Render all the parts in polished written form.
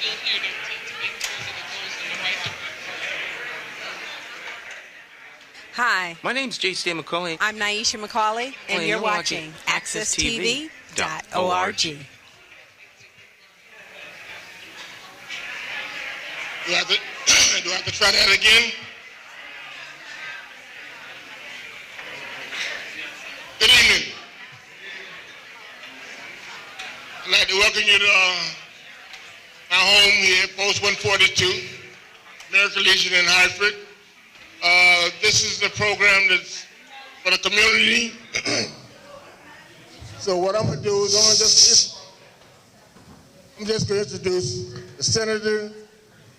still here to make sure that it goes in the right direction. Hi, My name's J.C. McCauley. I'm Naisha McCauley, and you're watching AccessTV.org. Do I have to try that again? Good evening. I'd like to welcome you to my home here, Post 142, American Legion in Hartford. This is the program that's for the community. So what I'm going to do is I'm just going to introduce the senator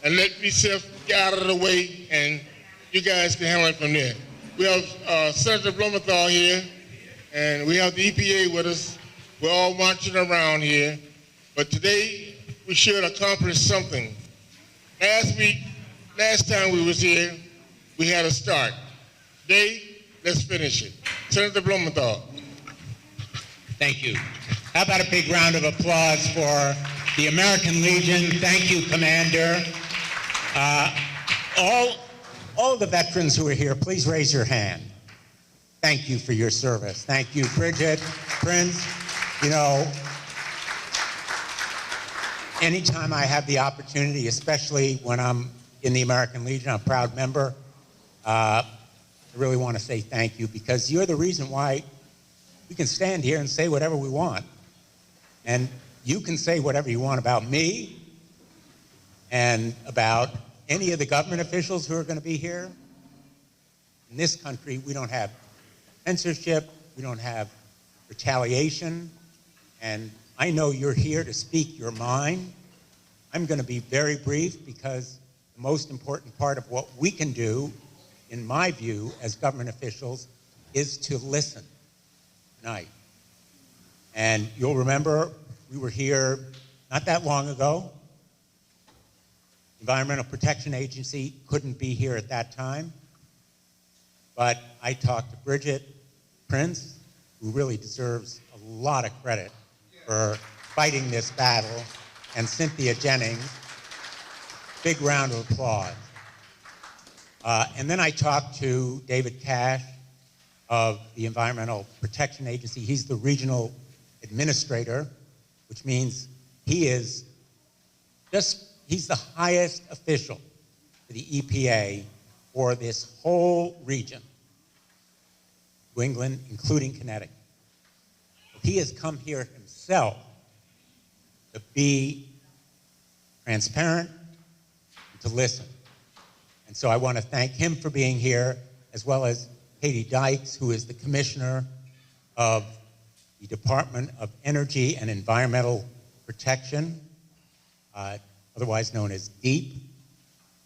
and let myself get out of the way, and you guys can handle it from there. We have Senator Blumenthal here, and we have the EPA with us. We're all marching around here, but today we should accomplish something. Last time we was here, we had a start. Today, let's finish it. Senator Blumenthal. Thank you. How about a big round of applause for the American Legion? Thank you, Commander. All the veterans who are here, please raise your hand. Thank you for your service. Thank you, Bridget, Prince. You know, anytime I have the opportunity, especially when I'm in the American Legion, I'm a proud member, I really want to say thank you, because you're the reason why we can stand here and say whatever we want. And you can say whatever you want about me and about any of the government officials who are going to be here. In this country, we don't have censorship, we don't have retaliation, and I know you're here to speak your mind. I'm going to be very brief, because the most important part of what we can do, in my view, as government officials, is to listen tonight. And you'll remember we were here not that long ago. The Environmental Protection Agency couldn't be here at that time, but I talked to Bridget Prince, who really deserves a lot of credit for fighting this battle, and Cynthia Jennings. Big round of applause. And then I talked to David Cash of the Environmental Protection Agency. He's the regional administrator, which means he's the highest official for the EPA for this whole region, New England, including Connecticut. He has come here himself to be transparent and to listen. And so I want to thank him for being here, as well as Katie Dykes, who is the commissioner of the Department of Energy and Environmental Protection, otherwise known as DEEP.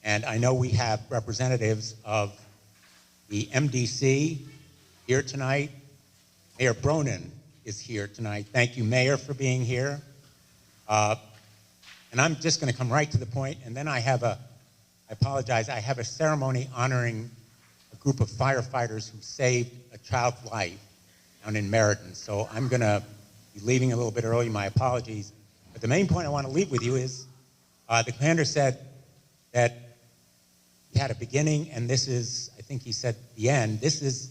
And I know we have representatives of the MDC here tonight. Mayor Bronin is here tonight. Thank you, Mayor, for being here. And I'm just going to come right to the point, and then I have I have a ceremony honoring a group of firefighters who saved a child's life down in Meriden. So I'm going to be leaving a little bit early, my apologies. But the main point I want to leave with you is the commander said that he had a beginning, and this is, I think he said the end. This is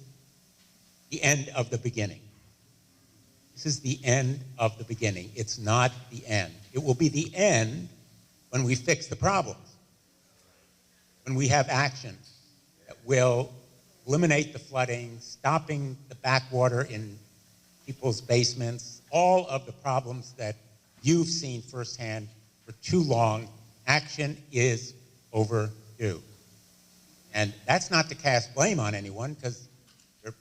the end of the beginning. This is the end of the beginning. It's not the end. It will be the end when we fix the problems, when we have action that will eliminate the flooding, stopping the backwater in people's basements, all of the problems that you've seen firsthand for too long. Action is overdue. And that's not to cast blame on anyone, because there are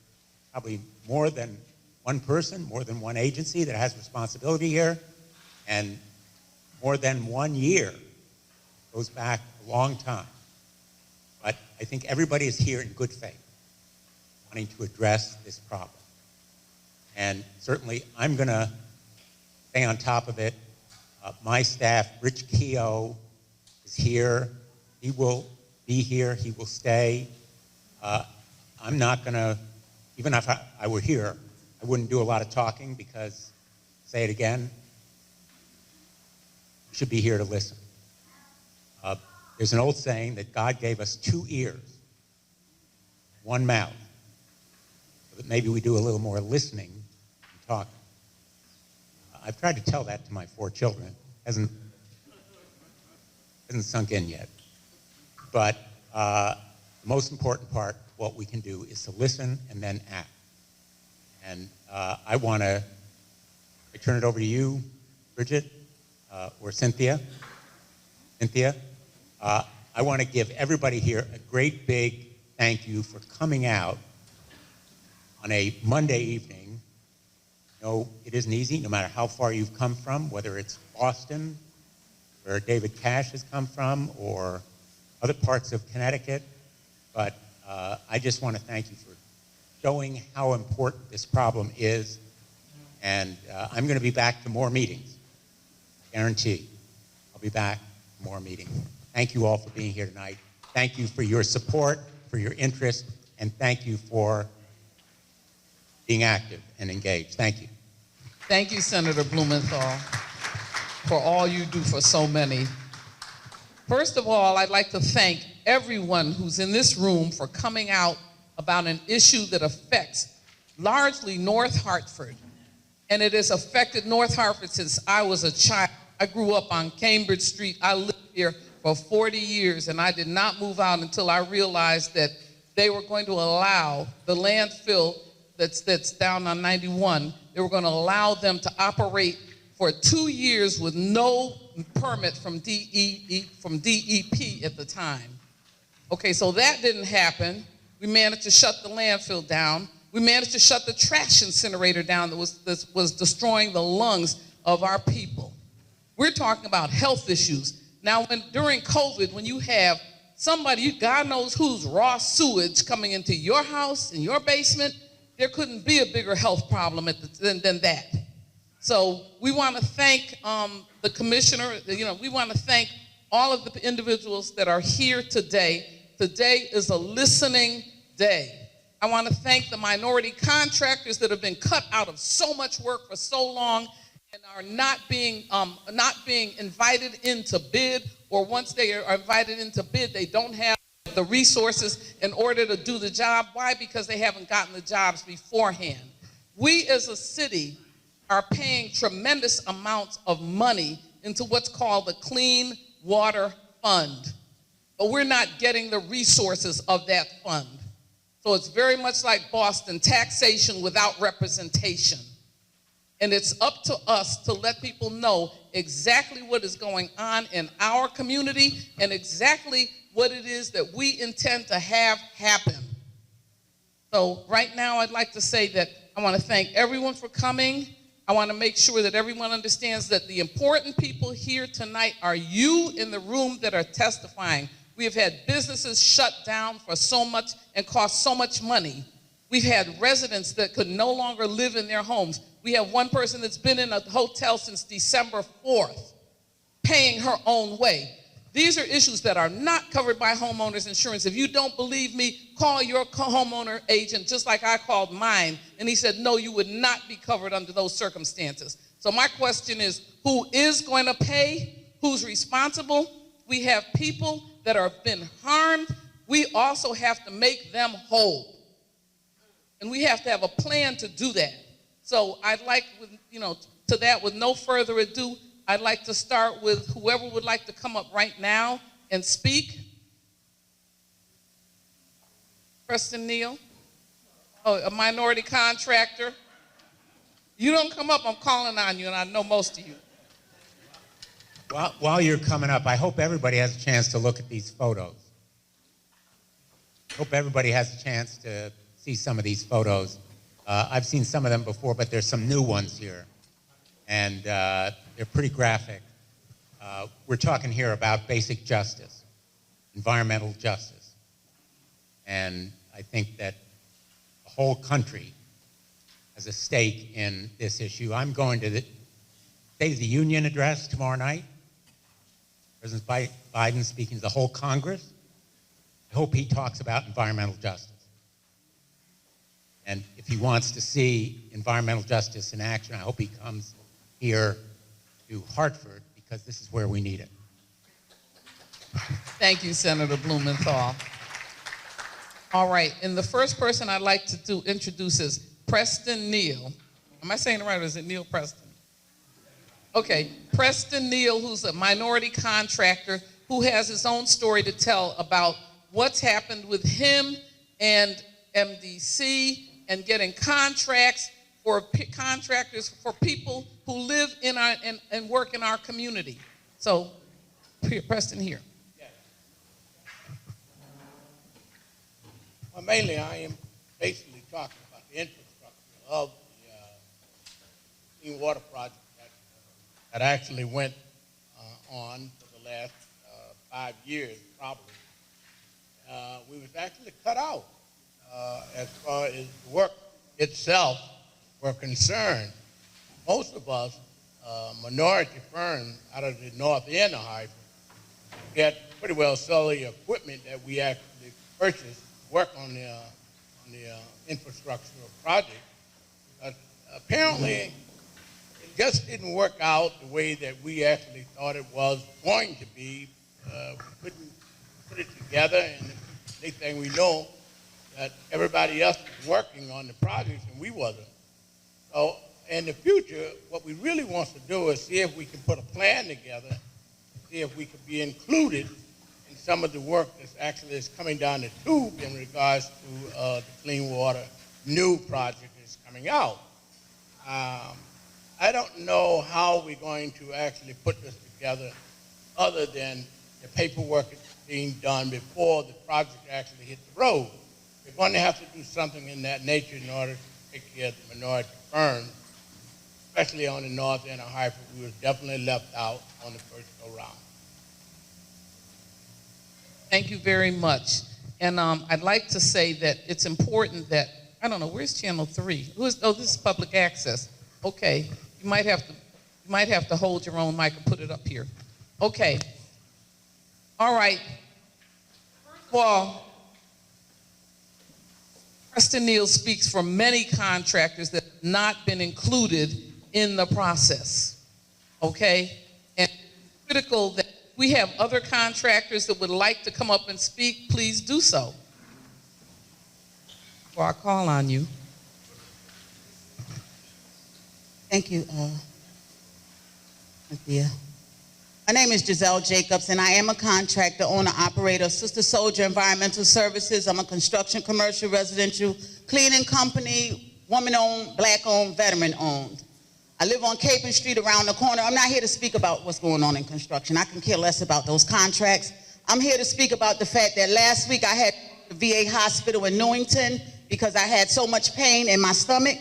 probably more than one person, more than one agency that has responsibility here, and more than 1 year. Goes back a long time. But I think everybody is here in good faith, wanting to address this problem. And certainly I'm going to stay on top of it. My staff, Rich Keogh, is here. He will be here. He will stay. I'm not going to, even if I were here, I wouldn't do a lot of talking, because, say it again, you should be here to listen. There's an old saying that God gave us 2 ears, 1 mouth, so that maybe we do a little more listening and talking. I've tried to tell that to my 4 children. Hasn't sunk in yet. But the most important part, what we can do, is to listen and then act. And I turn it over to you, Bridget, or Cynthia. Cynthia, I want to give everybody here a great big thank you for coming out on a Monday evening. No, it isn't easy, no matter how far you've come from, whether it's Boston, where David Cash has come from, or other parts of Connecticut. But I just want to thank you for showing how important this problem is. And I'm going to be back to more meetings, guarantee. I'll be back to more meetings. Thank you all for being here tonight. Thank you for your support, for your interest, and thank you for being active and engaged. Thank you. Thank you, Senator Blumenthal, for all you do for so many. First of all, I'd like to thank everyone who's in this room for coming out about an issue that affects largely North Hartford. And it has affected North Hartford since I was a child. I grew up on Cambridge Street. I lived here for 40 years, and I did not move out until I realized that they were going to allow the landfill that's down on 91, they were going to allow them to operate for 2 years with no permit from DEP at the time. Okay, so that didn't happen. We managed to shut the landfill down. We managed to shut the trash incinerator down that was destroying the lungs of our people. We're talking about health issues. Now, during COVID, when you have somebody, God knows who's raw sewage coming into your house, in your basement, there couldn't be a bigger health problem than that. So we want to thank the commissioner, we want to thank all of the individuals that are here today. Today is a listening day. I want to thank the minority contractors that have been cut out of so much work for so long and are not being invited into bid, or once they are invited into bid, they don't have the resources in order to do the job. Why? Because they haven't gotten the jobs beforehand. We as a city are paying tremendous amounts of money into what's called the Clean Water Fund, but we're not getting the resources of that fund. So it's very much like Boston, taxation without representation. And it's up to us to let people know exactly what is going on in our community and exactly what it is that we intend to have happen. So right now I'd like to say that I want to thank everyone for coming. I want to make sure that everyone understands that the important people here tonight are you in the room that are testifying. We have had businesses shut down for so much and cost so much money. We've had residents that could no longer live in their homes. We have one person that's been in a hotel since December 4th, paying her own way. These are issues that are not covered by homeowners insurance. If you don't believe me, call your homeowner agent, just like I called mine, and he said, no, you would not be covered under those circumstances. So my question is, who is going to pay? Who's responsible? We have people that have been harmed. We also have to make them whole. And we have to have a plan to do that. So I'd like, to that, with no further ado, I'd like to start with whoever would like to come up right now and speak. Preston Neal, a minority contractor. You don't come up, I'm calling on you, and I know most of you. While you're coming up, I hope everybody has a chance to look at these photos. Hope everybody has a chance to see some of these photos. I've seen some of them before, but there's some new ones here. And they're pretty graphic. We're talking here about basic justice, environmental justice. And I think that the whole country has a stake in this issue. I'm going to the State of the Union address tomorrow night. President Biden speaking to the whole Congress. I hope he talks about environmental justice. And if he wants to see environmental justice in action, I hope he comes here to Hartford, because this is where we need it. Thank you, Senator Blumenthal. All right, and the first person I'd like to introduce is Preston Neal. Am I saying it right, or is it Neil Preston? Okay, Preston Neal, who's a minority contractor who has his own story to tell about what's happened with him and MDC and getting contracts for contractors for people who live in our and work in our community. So, Preston, here. Well, mainly I am basically talking about the infrastructure of the clean water project that actually went on for the last 5 years, probably. We was actually cut out as far as the work itself were concerned. Most of us, minority firms out of the north end of Hartford, get pretty well sell the equipment that we actually purchased work on the infrastructure project. But apparently, it just didn't work out the way that we actually thought it was going to be. We couldn't put it together, and the next thing we know, that everybody else was working on the projects and we wasn't. So in the future, what we really want to do is see if we can put a plan together, see if we could be included in some of the work that's actually is coming down the tube in regards to the clean water new project that's coming out. I don't know how we're going to actually put this together other than the paperwork is being done before the project actually hit the road. We're going to have to do something in that nature in order to take care of the minority firms, especially on the north end of Hartford. We were definitely left out on the first go-round. Thank you very much. And I'd like to say that it's important that, I don't know, where's Channel 3? Oh, this is public access. Okay, you might have to hold your own mic and put it up here. Okay. All right. First of all, Preston Neal speaks for many contractors that have not been included in the process. Okay? And it's critical that we have other contractors that would like to come up and speak, please do so. Before I call on you. Thank you, Cynthia. My name is Giselle Jacobs, and I am a contractor, owner, operator of Sister Soldier Environmental Services. I'm a construction, commercial, residential cleaning company, woman-owned, black-owned, veteran-owned. I live on Capon Street around the corner. I'm not here to speak about what's going on in construction. I can care less about those contracts. I'm here to speak about the fact that last week I had the VA hospital in Newington because I had so much pain in my stomach.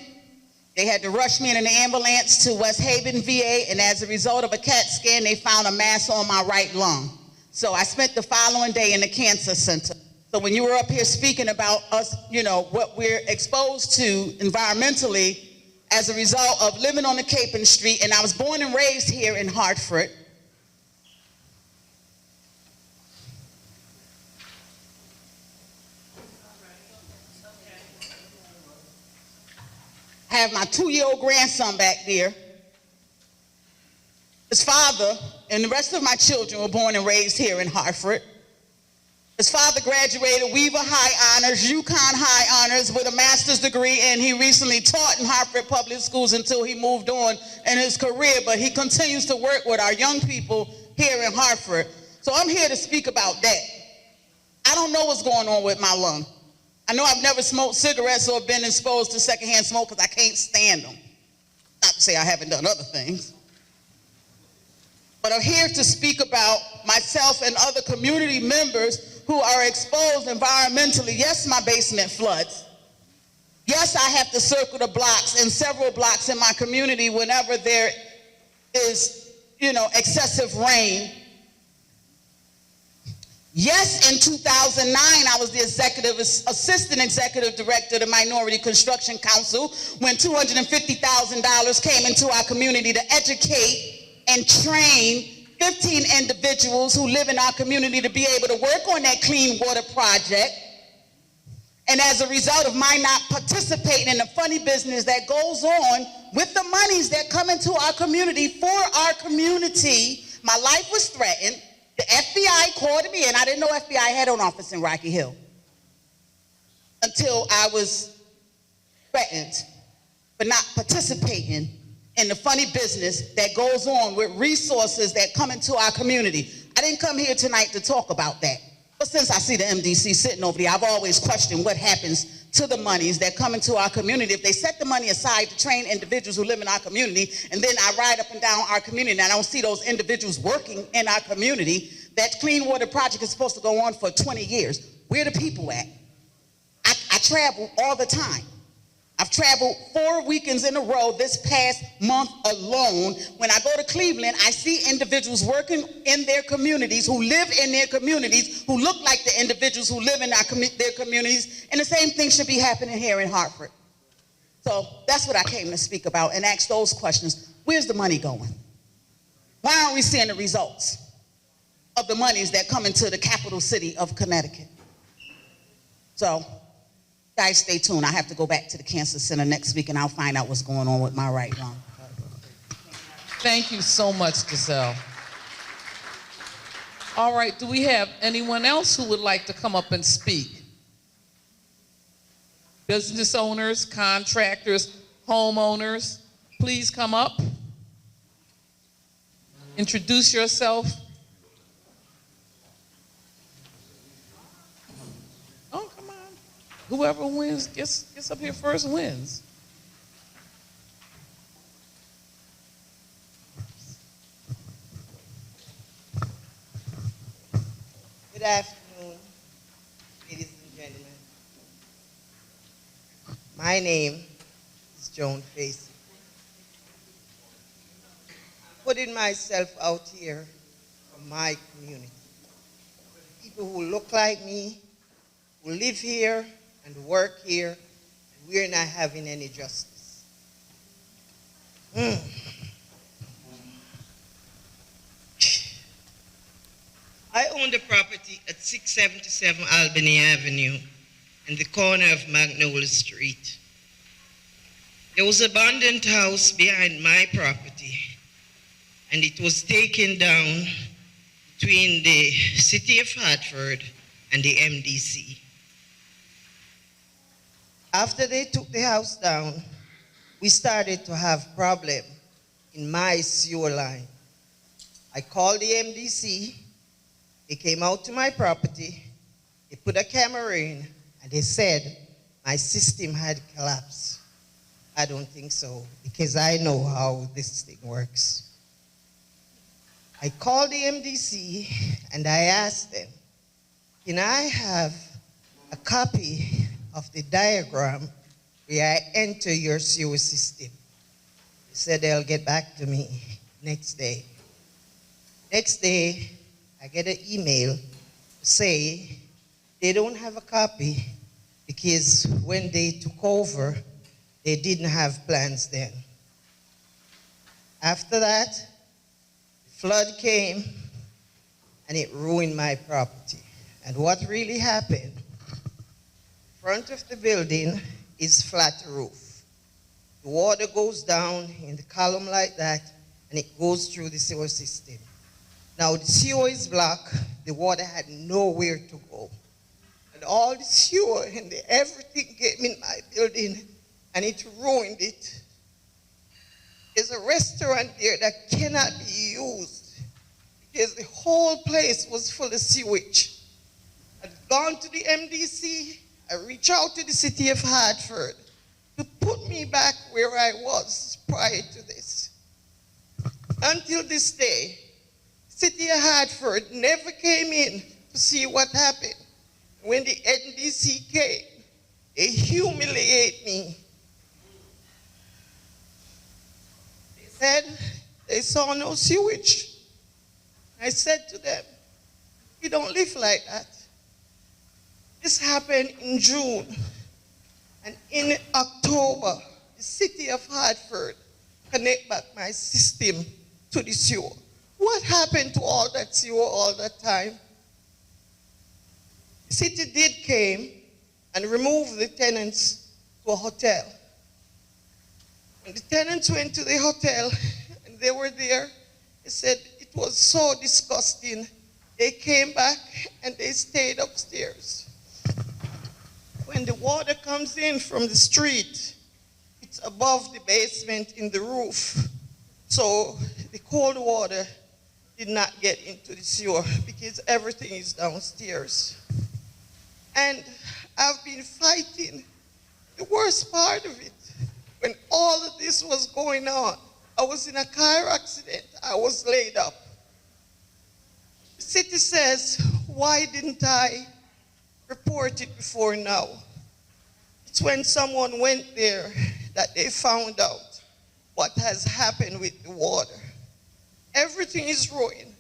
They had to rush me in an ambulance to West Haven VA, and as a result of a CAT scan, they found a mass on my right lung. So I spent the following day in the cancer center. So when you were up here speaking about us, you know, what we're exposed to environmentally as a result of living on the Capon Street, and I was born and raised here in Hartford. I have my 2-year-old grandson back there. His father and the rest of my children were born and raised here in Hartford. His father graduated Weaver High Honors, UConn High Honors with a master's degree, and he recently taught in Hartford Public Schools until he moved on in his career, but he continues to work with our young people here in Hartford. So I'm here to speak about that. I don't know what's going on with my lung. I know I've never smoked cigarettes or been exposed to secondhand smoke because I can't stand them. Not to say I haven't done other things. But I'm here to speak about myself and other community members who are exposed environmentally. Yes, my basement floods. Yes, I have to circle the blocks and several blocks in my community whenever there is, excessive rain. Yes, in 2009, I was the assistant executive director of the Minority Construction Council when $250,000 came into our community to educate and train 15 individuals who live in our community to be able to work on that clean water project. And as a result of my not participating in the funny business that goes on with the monies that come into our community for our community, my life was threatened. The The FBI called me, and I didn't know FBI had an office in Rocky Hill until I was threatened for not participating in the funny business that goes on with resources that come into our community. I didn't come here tonight to talk about that. But since I see the MDC sitting over there, I've always questioned what happens to the monies that come into our community. If they set the money aside to train individuals who live in our community, and then I ride up and down our community and I don't see those individuals working in our community, that clean water project is supposed to go on for 20 years. Where the people at? I travel all the time. I've traveled 4 weekends in a row this past month alone. When I go to Cleveland, I see individuals working in their communities, who live in their communities, who look like the individuals who live in their communities, and the same thing should be happening here in Hartford. So that's what I came to speak about and ask those questions. Where's the money going? Why aren't we seeing the results of the monies that come into the capital city of Connecticut? So, guys, stay tuned. I have to go back to the cancer center next week, and I'll find out what's going on with my right lung. Thank you so much, Giselle. All right, do we have anyone else who would like to come up and speak? Business owners, contractors, homeowners, please come up. Introduce yourself. Oh, come on. Whoever wins, gets up here first wins. Good afternoon, ladies and gentlemen. My name is Joan Facey. Putting myself out here for my community. People who look like me, who live here and work here, and we're not having any justice. I own the property at 677 Albany Avenue in the corner of Magnolia Street. There was an abandoned house behind my property, and it was taken down between the city of Hartford and the MDC. After they took the house down, we started to have problem in my sewer line. I called the MDC. They came out to my property, they put a camera in, and they said my system had collapsed. I don't think so, because I know how this thing works. I called the MDC and I asked them, can I have a copy of the diagram where I enter your sewer system? They said they'll get back to me next day. Next day, I get an email to say they don't have a copy because when they took over, they didn't have plans then. After that, the flood came and it ruined my property. And what really happened, the front of the building is flat roof. The water goes down in the column like that and it goes through the sewer system. Now the sewer is blocked, the water had nowhere to go. And all the sewer and everything came in my building and it ruined it. There's a restaurant there that cannot be used because the whole place was full of sewage. I've gone to the MDC, I reached out to the city of Hartford to put me back where I was prior to this. Until this day, City of Hartford never came in to see what happened. When the NDC came, they humiliated me. They said they saw no sewage. I said to them, we don't live like that. This happened in June. And in October, the City of Hartford connect back my system to the sewer. What happened to all that sewer all that time? The city did came and removed the tenants to a hotel. When the tenants went to the hotel and they were there, they said it was so disgusting They came back and they stayed upstairs. When the water comes in from the street, it's above the basement in the roof. So the cold water did not get into the sewer because everything is downstairs. And I've been fighting. The worst part of it, when all of this was going on, I was in a car accident. I was laid up. The city says, why didn't I report it before now? It's when someone went there that they found out what has happened with the water. Everything is ruined.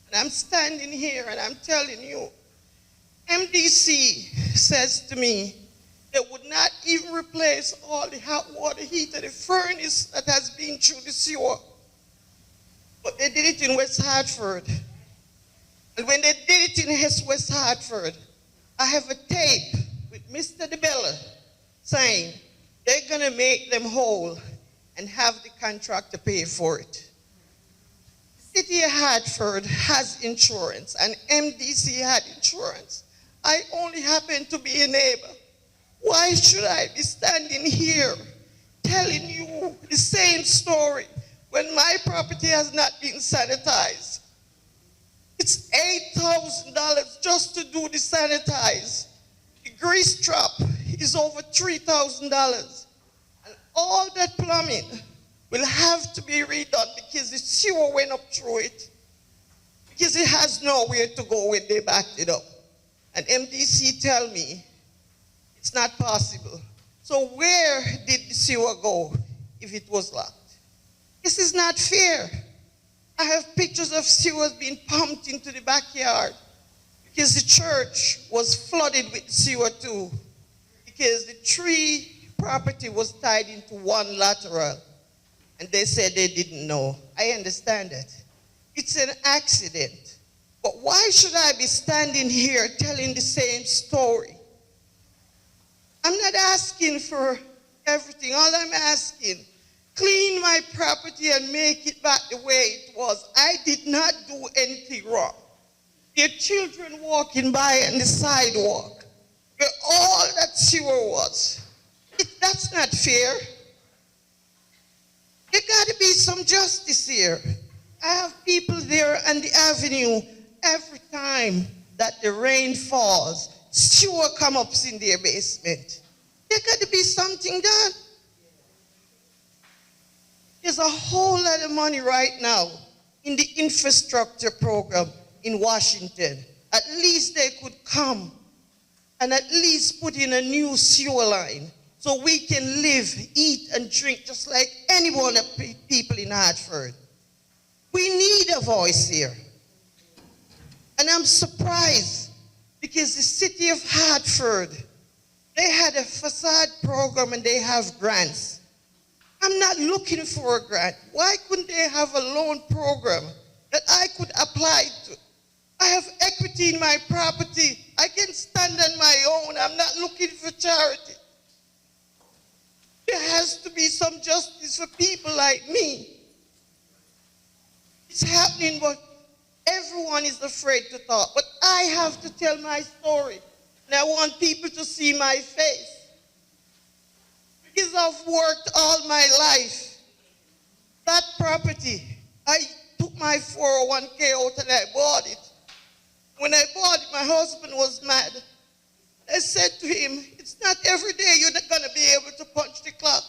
And I'm standing here and I'm telling you, MDC says to me, they would not even replace all the hot water heater, the furnace that has been through the sewer. But they did it in West Hartford. And when they did it in West Hartford, I have a tape with Mr. DeBella saying they're going to make them whole and have the contractor pay for it. The city of Hartford has insurance, and MDC had insurance. I only happen to be a neighbor. Why should I be standing here telling you the same story when my property has not been sanitized? It's $8,000 just to do the sanitize. The grease trap is over $3,000. And all that plumbing will have to be redone because the sewer went up through it. Because it has nowhere to go when they backed it up. And MDC tell me it's not possible. So where did the sewer go if it was locked? This is not fair. I have pictures of sewers being pumped into the backyard because the church was flooded with sewer too, because the tree property was tied into one lateral, and they said they didn't know. I understand that. It's an accident. But why should I be standing here telling the same story? I'm not asking for everything. All I'm asking, clean my property and make it back the way it was. I did not do anything wrong. There are children walking by on the sidewalk where all that sewer was. That's not fair. There got to be some justice here. I have people there on the avenue every time that the rain falls, sewer comes up in their basement. There got to be something done. There's a whole lot of money right now in the infrastructure program in Washington. At least they could come and at least put in a new sewer line so we can live, eat, and drink just like anyone of people in Hartford. We need a voice here. And I'm surprised because the city of Hartford, they had a facade program and they have grants. I'm not looking for a grant. Why couldn't they have a loan program that I could apply to? I have equity in my property. I can stand on my own. I'm not looking for charity. There has to be some justice for people like me. It's happening, but everyone is afraid to talk. But I have to tell my story. And I want people to see my face. Because I've worked all my life. That property, I took my 401k out and I bought it. When I bought it, my husband was mad. I said to him, it's not every day you're not going to be able to punch the clock.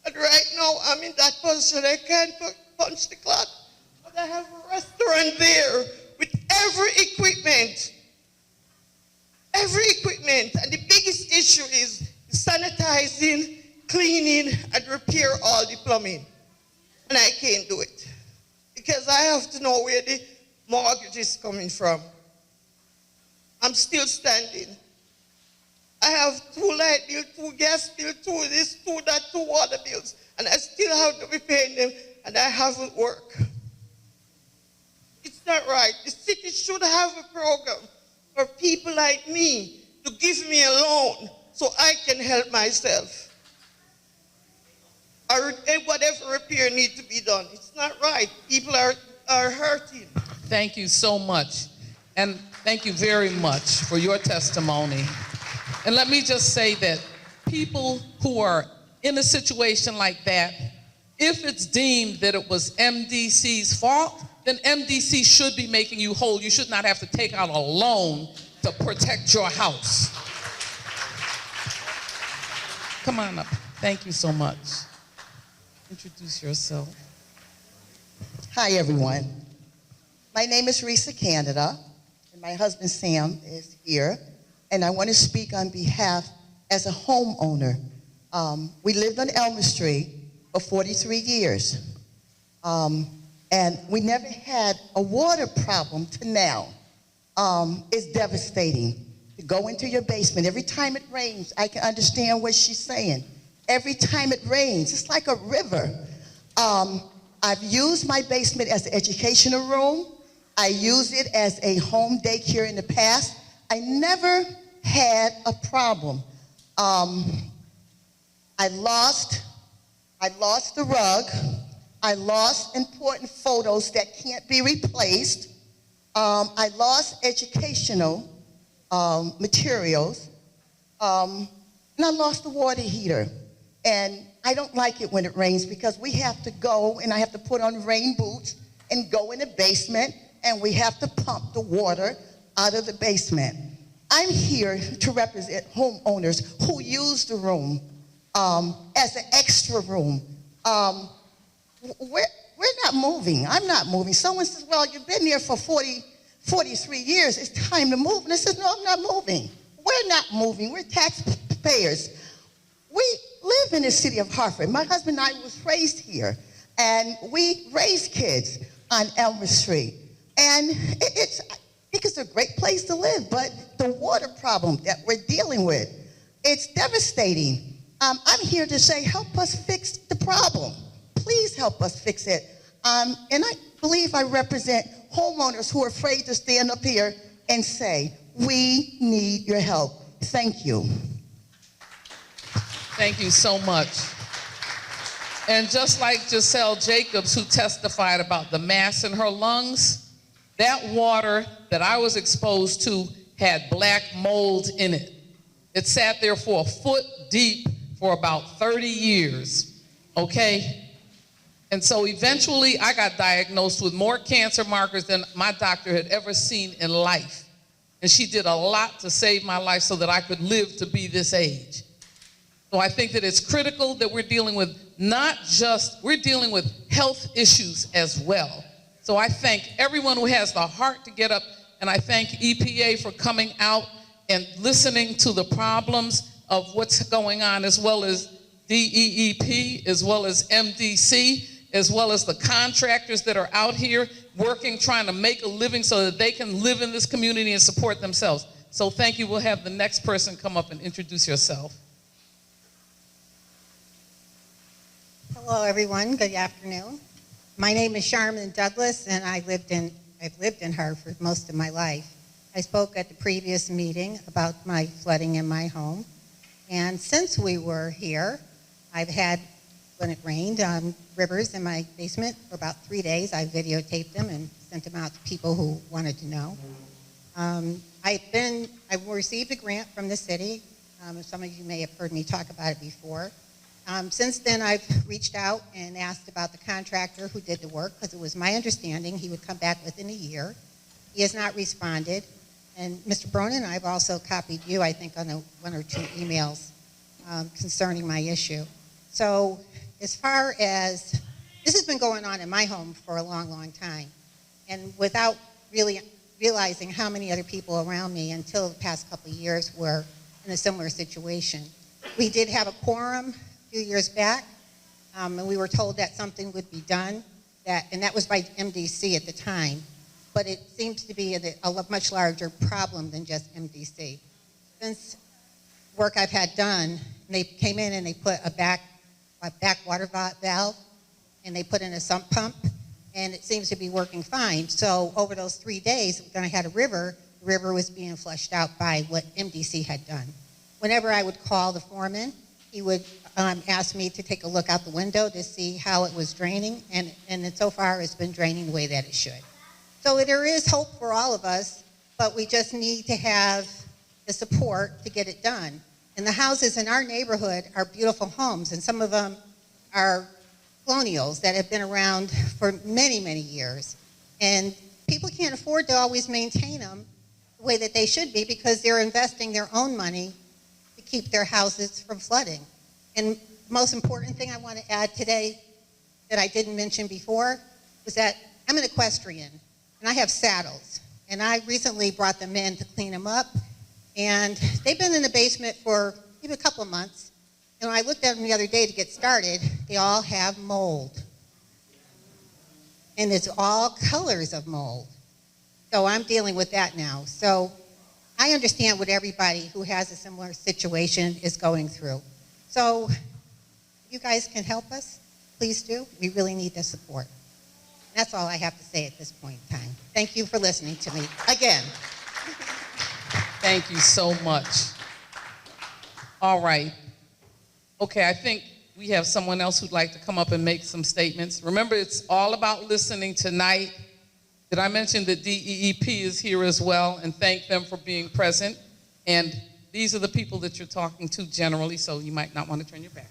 And right now, I'm in that position. I can't punch the clock. But I have a restaurant there with every equipment. Every equipment. And the biggest issue is sanitizing, cleaning, and repair all the plumbing. And I can't do it. Because I have to know where the mortgage is coming from. I'm still standing. I have 2 light bills, 2 gas bills, 2 this, 2 that, 2 water bills. And I still have to be paying them, and I haven't worked. It's not right. The city should have a program for people like me to give me a loan so I can help myself. Or whatever repair needs to be done. It's not right. People are hurting. Thank you so much. And thank you very much for your testimony. And let me just say that people who are in a situation like that, if it's deemed that it was MDC's fault, then MDC should be making you whole. You should not have to take out a loan to protect your house. Come on up. Thank you so much. Introduce yourself. Hi, everyone. My name is Risa Canada, and my husband Sam is here, and I want to speak on behalf as a homeowner. We lived on Elmer Street for 43 years, and we never had a water problem to now. It's devastating to go into your basement. Every time it rains, I can understand what she's saying. Every time it rains, it's like a river. I've used my basement as an educational room. I used it as a home daycare in the past. I never had a problem. I lost the rug. I lost important photos that can't be replaced. I lost educational materials. And I lost the water heater. And I don't like it when it rains because we have to go and I have to put on rain boots and go in the basement and we have to pump the water out of the basement. I'm here to represent homeowners who use the room as an extra room. We're not moving. I'm not moving. Someone says, well, you've been there for 43 years. It's time to move. And I said, no, I'm not moving. We're not moving. We're taxpayers. We live in the city of Hartford. My husband and I was raised here, and we raised kids on Elmer Street. And I think it's a great place to live, but the water problem that we're dealing with, it's devastating. I'm here to say, help us fix the problem. Please help us fix it. And I believe I represent homeowners who are afraid to stand up here and say, we need your help. Thank you. Thank you so much. And just like Giselle Jacobs, who testified about the mass in her lungs, that water that I was exposed to had black mold in it. It sat there for a foot deep for about 30 years, okay? And so eventually I got diagnosed with more cancer markers than my doctor had ever seen in life. And she did a lot to save my life so that I could live to be this age. So I think that it's critical that we're dealing with we're dealing with health issues as well. So I thank everyone who has the heart to get up, and I thank EPA for coming out and listening to the problems of what's going on, as well as DEEP, as well as MDC, as well as the contractors that are out here working, trying to make a living so that they can live in this community and support themselves. So thank you. We'll have the next person come up and introduce yourself. Hello, everyone. Good afternoon. My name is Sharon Douglas, and I've lived in Hartford most of my life. I spoke at the previous meeting about my flooding in my home, and since we were here, I've had, when it rained, rivers in my basement for about 3 days. I videotaped them and sent them out to people who wanted to know. I've received a grant from the city. Some of you may have heard me talk about it before. Since then, I've reached out and asked about the contractor who did the work, because it was my understanding he would come back within a year. He has not responded. And Mr. Bronin, I've also copied you, I think, on one or two emails concerning my issue. So as far as, this has been going on in my home for a long, long time. And without really realizing how many other people around me until the past couple of years were in a similar situation. We did have a quorum a few years back, and we were told that something would be done, and that was by MDC at the time, but it seems to be a much larger problem than just MDC. Since work I've had done, they came in and they put a back water valve, and they put in a sump pump, and it seems to be working fine. So over those 3 days, when I had a river, the river was being flushed out by what MDC had done. Whenever I would call the foreman, he would ask me to take a look out the window to see how it was draining, and so far it's been draining the way that it should. So there is hope for all of us but we just need to have the support to get it done. And the houses in our neighborhood are beautiful homes, and some of them are colonials that have been around for many, many years. And people can't afford to always maintain them the way that they should be because they're investing their own money to keep their houses from flooding. And the most important thing I want to add today that I didn't mention before was that I'm an equestrian, and I have saddles. And I recently brought them in to clean them up, and they've been in the basement for maybe a couple of months. And when I looked at them the other day to get started, they all have mold. And it's all colors of mold. So I'm dealing with that now. So I understand what everybody who has a similar situation is going through. So if you guys can help us, please do. We really need the support. That's all I have to say at this point in time. Thank you for listening to me again. Thank you so much. All right. Okay, I think we have someone else who'd like to come up and make some statements. Remember, it's all about listening tonight. Did I mention that DEEP is here as well, and thank them for being present? And these are the people that you're talking to generally, so you might not want to turn your back.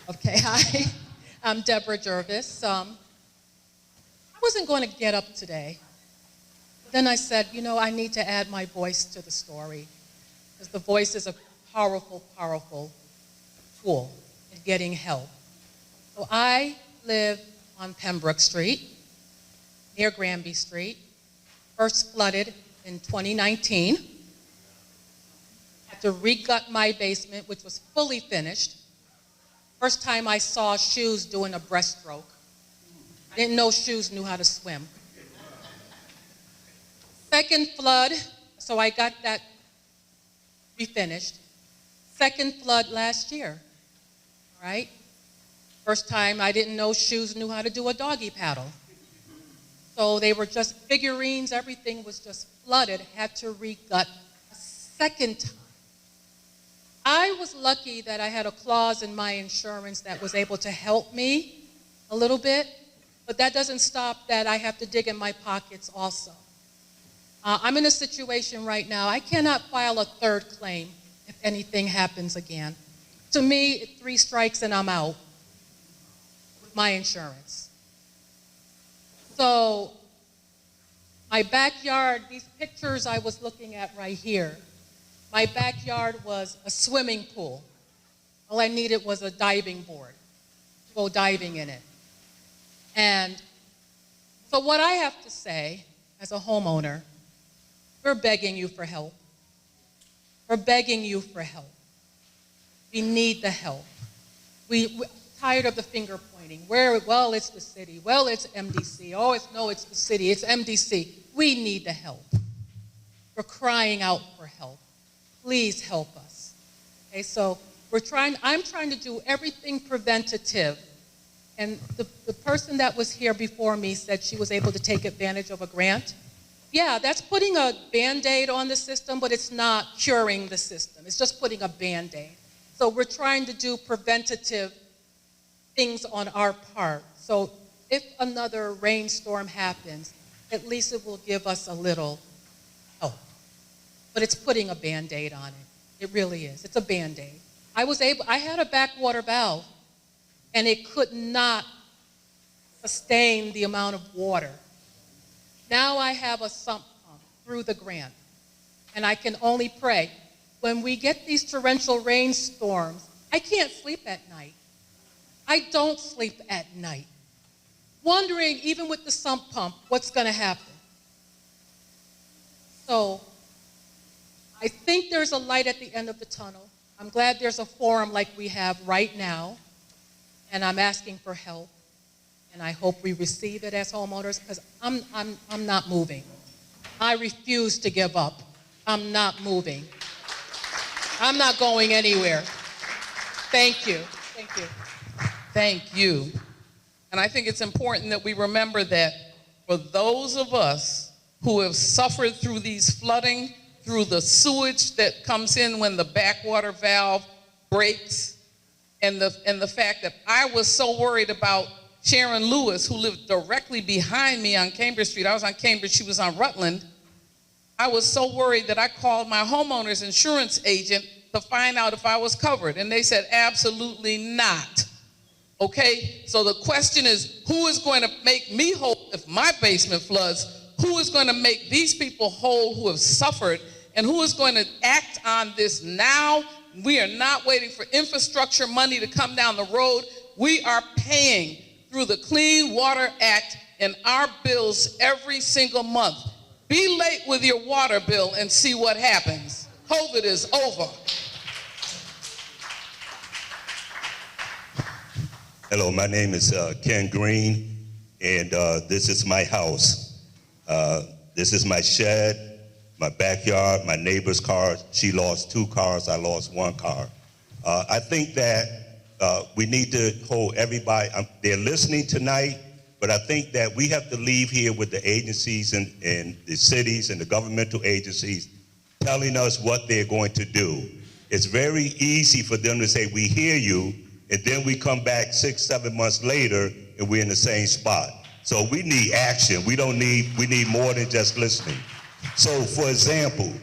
Okay, hi. I'm Deborah Jervis. I wasn't going to get up today. Then I said, you know, I need to add my voice to the story, because the voice is a powerful, powerful tool in getting help. So I live on Pembroke Street, near Granby Street, first flooded in 2019. Had to re-gut my basement, which was fully finished. First time I saw shoes doing a breaststroke. I didn't know shoes knew how to swim. Second flood, so I got that refinished. Second flood last year, all right? First time I didn't know shoes knew how to do a doggy paddle. So they were just figurines, everything was just flooded, had to re-gut a second time. I was lucky that I had a clause in my insurance that was able to help me a little bit, but that doesn't stop that I have to dig in my pockets also. I'm in a situation right now, I cannot file a third claim if anything happens again. To me, 3 strikes and I'm out with my insurance. So my backyard, these pictures I was looking at right here, my backyard was a swimming pool. All I needed was a diving board to go diving in it. And so what I have to say as a homeowner, we're begging you for help. We're begging you for help. We need the help. We're tired of the finger pointing. Well, it's the city. Well, it's MDC. Oh, it's the city. It's MDC. We need the help. We're crying out for help. Please help us. Okay, so I'm trying to do everything preventative. And the person that was here before me said she was able to take advantage of a grant. Yeah, that's putting a Band-Aid on the system, but it's not curing the system. It's just putting a Band-Aid. So we're trying to do preventative things on our part. So if another rainstorm happens, at least it will give us a little help. But it's putting a Band-Aid on it. It really is. It's a Band-Aid. I had a backwater valve, and it could not sustain the amount of water. Now I have a sump pump through the grant, and I can only pray. When we get these torrential rainstorms, I can't sleep at night. I don't sleep at night, wondering, even with the sump pump, what's going to happen. So I think there's a light at the end of the tunnel. I'm glad there's a forum like we have right now, and I'm asking for help. And I hope we receive it as homeowners, because I'm not moving. I refuse to give up. I'm not moving. I'm not going anywhere. Thank you. Thank you. Thank you. And I think it's important that we remember that for those of us who have suffered through these flooding, through the sewage that comes in when the backwater valve breaks, and the fact that I was so worried about Sharon Lewis, who lived directly behind me on Cambridge Street. I was on Cambridge, she was on Rutland. I was so worried that I called my homeowner's insurance agent to find out if I was covered. And they said, absolutely not. Okay, so the question is, who is going to make me whole if my basement floods? Who is going to make these people whole who have suffered? And who is going to act on this now? We are not waiting for infrastructure money to come down the road. We are paying through the Clean Water Act in our bills every single month. Be late with your water bill and see what happens. COVID is over. Hello, my name is Ken Green, and this is my house. This is my shed, my backyard, my neighbor's car. She lost 2 cars, I lost 1 car. I think that we need to hold everybody, they're listening tonight, but I think that we have to leave here with the agencies and the cities and the governmental agencies telling us what they're going to do. It's very easy for them to say, we hear you, and then we come back 6, 7 months later and we're in the same spot. So we need action. We need more than just listening. So for example,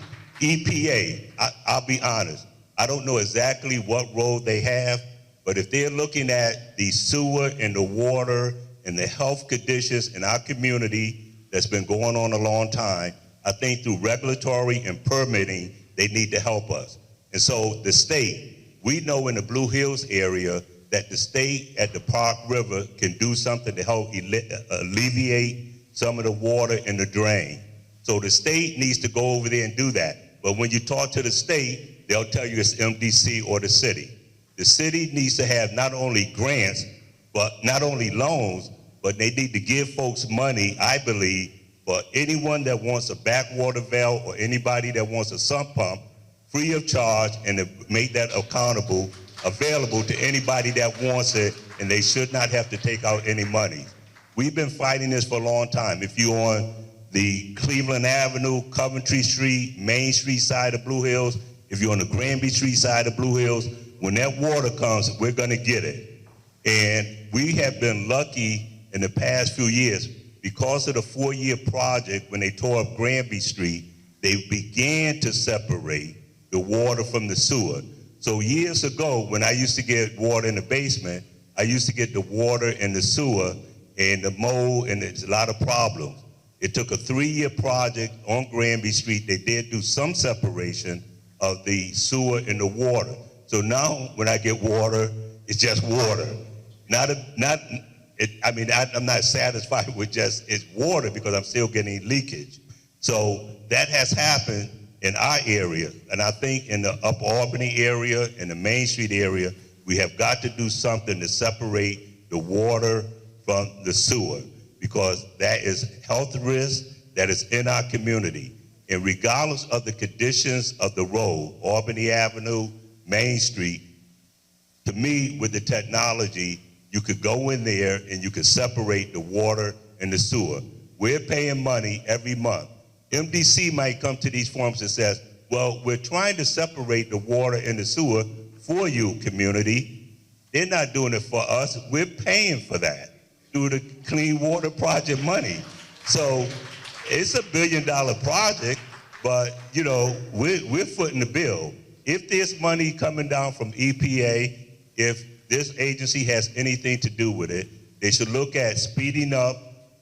EPA, I'll be honest, I don't know exactly what role they have, but if they're looking at the sewer and the water and the health conditions in our community that's been going on a long time, I think through regulatory and permitting, they need to help us. And so the state, we know in the Blue Hills area that the state at the Park River can do something to help alleviate some of the water in the drain. So the state needs to go over there and do that. But when you talk to the state, they'll tell you it's MDC or the city. The city needs to have not only grants, but not only loans, but they need to give folks money, I believe, for anyone that wants a backwater valve or anybody that wants a sump pump, free of charge, and to make that available to anybody that wants it, and they should not have to take out any money. We've been fighting this for a long time. If you're on the Cleveland Avenue, Coventry Street, Main Street side of Blue Hills, if you're on the Granby Street side of Blue Hills, when that water comes, we're gonna get it. And we have been lucky in the past few years because of the 4-year project when they tore up Granby Street, they began to separate the water from the sewer. So years ago, when I used to get water in the basement, I used to get the water in the sewer and the mold, and there's a lot of problems. It took a 3-year project on Granby Street. They did do some separation of the sewer and the water. So now when I get water, it's just water. I'm not satisfied with just it's water because I'm still getting leakage. So that has happened in our area, and I think in the Upper Albany area, in the Main Street area, we have got to do something to separate the water from the sewer, because that is health risk that is in our community. And regardless of the conditions of the road, Albany Avenue, Main Street, to me, with the technology, you could go in there and you could separate the water and the sewer. We're paying money every month. MDC might come to these forums and says, well, we're trying to separate the water and the sewer for you, community. They're not doing it for us. We're paying for that through the Clean Water Project money. So it's $1 billion project, but we're footing the bill. If there's money coming down from EPA, if this agency has anything to do with it, they should look at speeding up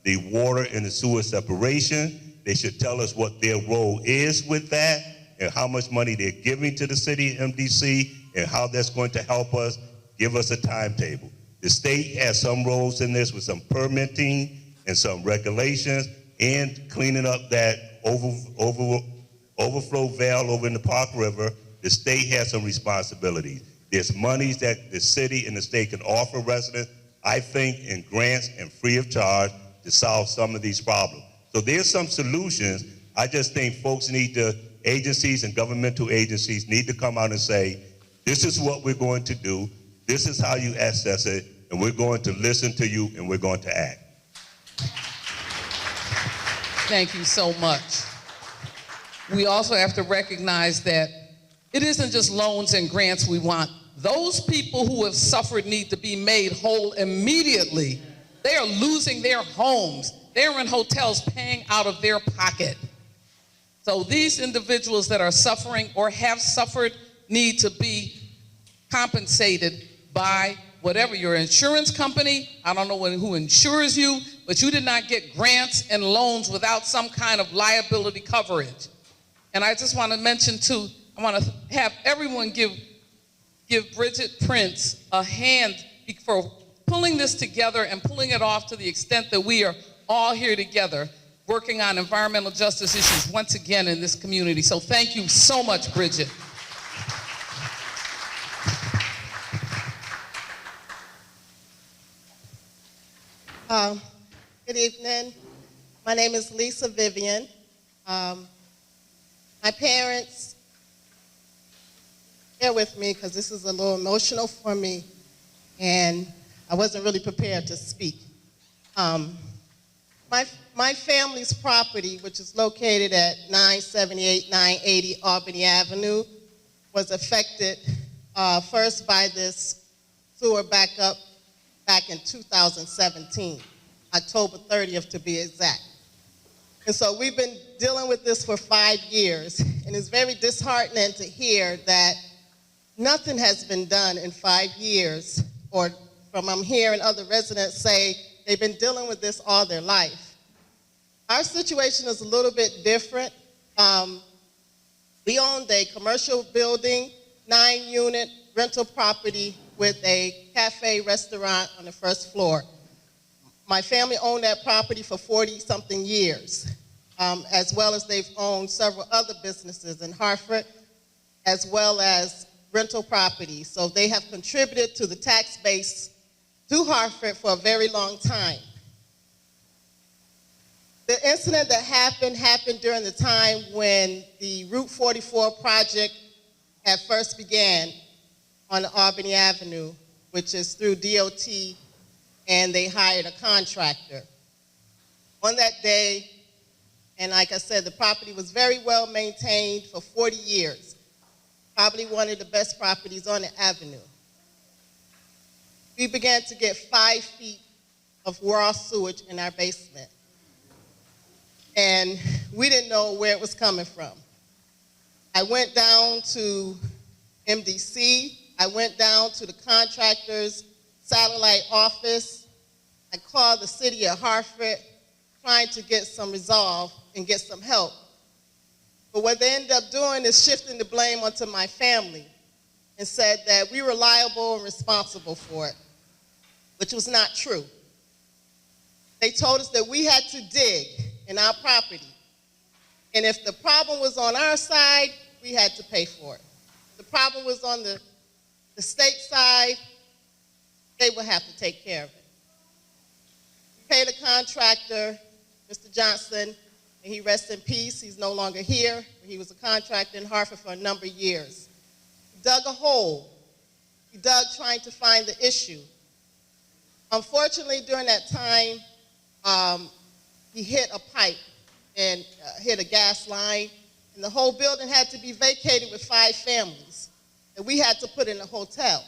the water and the sewer separation. They should tell us what their role is with that and how much money they're giving to the city MDC and how that's going to help us. Give us a timetable. The state has some roles in this with some permitting and some regulations and cleaning up that overflow valve over in the Park River. The state has some responsibilities. There's monies that the city and the state can offer residents, I think, in grants and free of charge to solve some of these problems. So there's some solutions. I just think folks agencies and governmental agencies need to come out and say, this is what we're going to do, this is how you access it, and we're going to listen to you and we're going to act. Thank you so much. We also have to recognize that it isn't just loans and grants we want. Those people who have suffered need to be made whole immediately. They are losing their homes. They're in hotels paying out of their pocket. So these individuals that are suffering or have suffered need to be compensated by whatever your insurance company. I don't know who insures you, but you did not get grants and loans without some kind of liability coverage. And I just want to mention too, I want to have everyone give Bridget Prince a hand for pulling this together and pulling it off to the extent that we are all here together working on environmental justice issues once again in this community. So thank you so much, Bridget. Good evening. My name is Lisa Vivian. My parents, bear with me because this is a little emotional for me, and I wasn't really prepared to speak. My family's property, which is located at 978, 980 Albany Avenue, was affected first by this sewer backup back in 2017, October 30th to be exact. And so we've been dealing with this for 5 years, and it's very disheartening to hear that nothing has been done in 5 years, or I'm hearing other residents say they've been dealing with this all their life. Our situation is a little bit different. We owned a commercial building, 9-unit rental property with a cafe restaurant on the first floor. My family owned that property for 40-something years, as well as they've owned several other businesses in Hartford, as well as rental properties. So they have contributed to the tax base to Hartford for a very long time. The incident that happened during the time when the Route 44 project had first began on Albany Avenue, which is through DOT, and they hired a contractor. On that day, and like I said, the property was very well maintained for 40 years, probably one of the best properties on the avenue. We began to get 5 feet of raw sewage in our basement, and we didn't know where it was coming from. I went down to MDC, I went down to the contractor's satellite office. I called the city of Hartford trying to get some resolve and get some help. But what they ended up doing is shifting the blame onto my family and said that we were liable and responsible for it, which was not true. They told us that we had to dig in our property, and if the problem was on our side, we had to pay for it. If the problem was on the state side, they would have to take care of it. We paid a contractor, Mr. Johnson, and he rests in peace. He's no longer here. He was a contractor in Hartford for a number of years. He dug a hole. He dug trying to find the issue. Unfortunately, during that time, he hit a pipe and hit a gas line, and the whole building had to be vacated with 5 families, and we had to put in a hotel.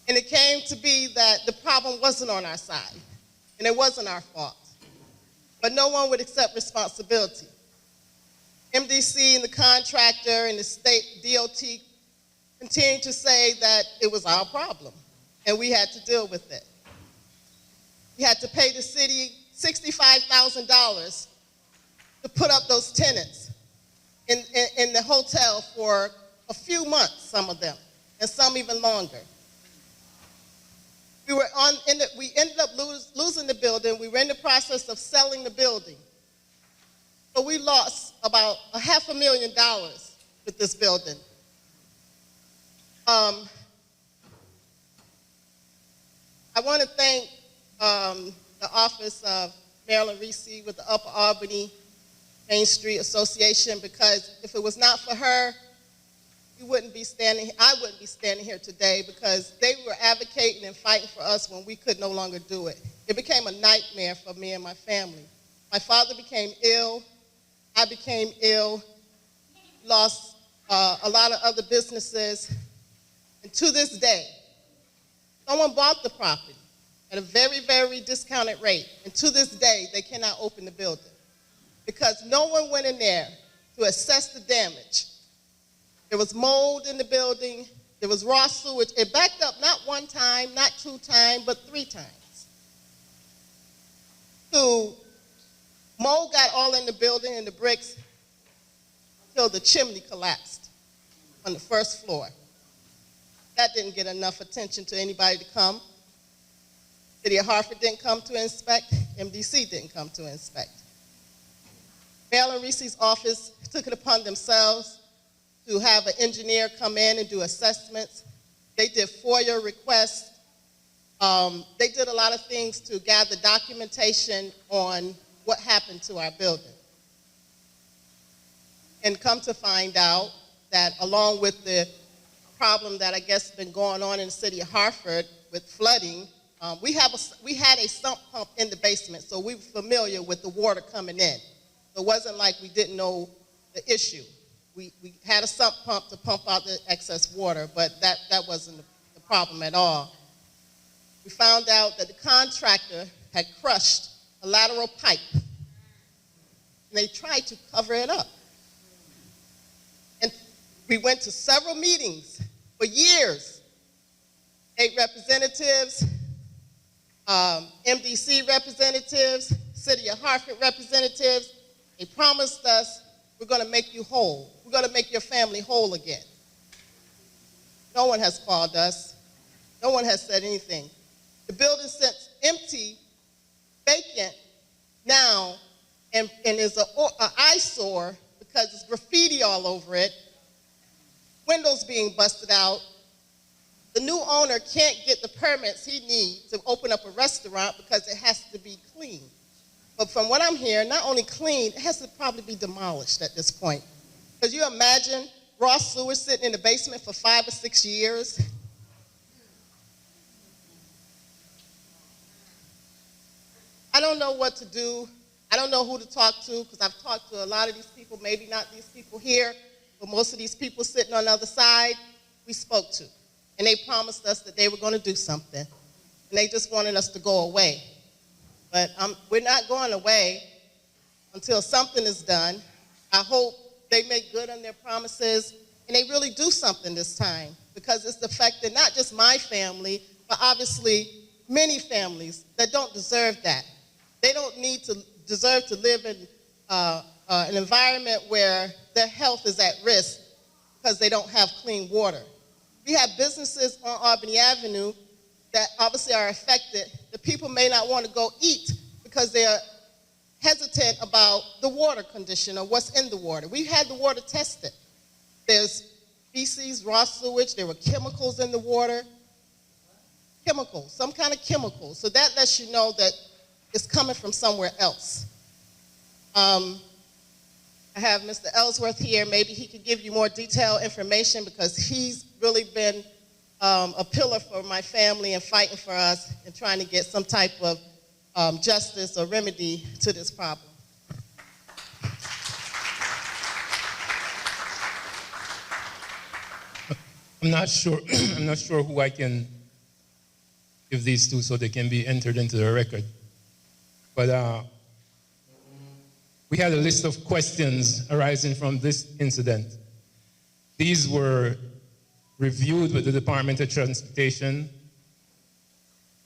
And it came to be that the problem wasn't on our side, and it wasn't our fault. But no one would accept responsibility. MDC and the contractor and the state DOT continued to say that it was our problem, and we had to deal with it. We had to pay the city $65,000 to put up those tenants in the hotel for a few months, some of them, and some even longer. We ended up losing the building. We were in the process of selling the building. So we lost about $500,000 with this building. I want to thank the Office of Marilyn Reese with the Upper Albany Main Street Association, because if it was not for her, I wouldn't be standing here today, because they were advocating and fighting for us when we could no longer do it. It became a nightmare for me and my family. My father became ill. I became ill. Lost a lot of other businesses. And to this day, someone bought the property at a very, very discounted rate. And to this day, they cannot open the building. because no one went in there to assess the damage. There was mold in the building. There was raw sewage. It backed up not one time, not 2 times, but 3 times. So mold got all in the building and the bricks until the chimney collapsed on the first floor. That didn't get enough attention to anybody to come. City of Hartford didn't come to inspect. MDC didn't come to inspect. Mayor Reese's office took it upon themselves to have an engineer come in and do assessments. They did FOIA requests. They did a lot of things to gather documentation on what happened to our building. And come to find out that along with the problem that I guess has been going on in the city of Hartford with flooding, we had a sump pump in the basement, so we were familiar with the water coming in. So it wasn't like we didn't know the issue. We had a sump pump to pump out the excess water, but that wasn't the problem at all. We found out that the contractor had crushed a lateral pipe, and they tried to cover it up. And we went to several meetings for years. 8 representatives, MDC representatives, City of Hartford representatives. They promised us, we're going to make you whole. We're going to make your family whole again. No one has called us. No one has said anything. The building sits empty, vacant now, and is an eyesore because there's graffiti all over it, windows being busted out. The new owner can't get the permits he needs to open up a restaurant because it has to be clean. But from what I'm hearing, not only clean, it has to probably be demolished at this point. Because you imagine raw sewage sitting in the basement for 5 or 6 years? I don't know what to do. I don't know who to talk to because I've talked to a lot of these people, maybe not these people here, but most of these people sitting on the other side, we spoke to. And they promised us that they were going to do something. And they just wanted us to go away. But we're not going away until something is done. I hope they make good on their promises and they really do something this time because it's affected not just my family, but obviously many families that don't deserve that. They don't deserve to live in an environment where their health is at risk because they don't have clean water. We have businesses on Albany Avenue that obviously are affected. The people may not want to go eat because they're hesitant about the water condition or what's in the water. We had the water tested. There's feces, raw sewage, there were chemicals in the water. Chemicals, some kind of chemicals. So that lets you know that it's coming from somewhere else. I have Mr. Ellsworth here. Maybe he could give you more detailed information because he's really been a pillar for my family and fighting for us and trying to get some type of justice or remedy to this problem. I'm not sure who I can give these to so they can be entered into the record. But we had a list of questions arising from this incident. These were reviewed with the Department of Transportation,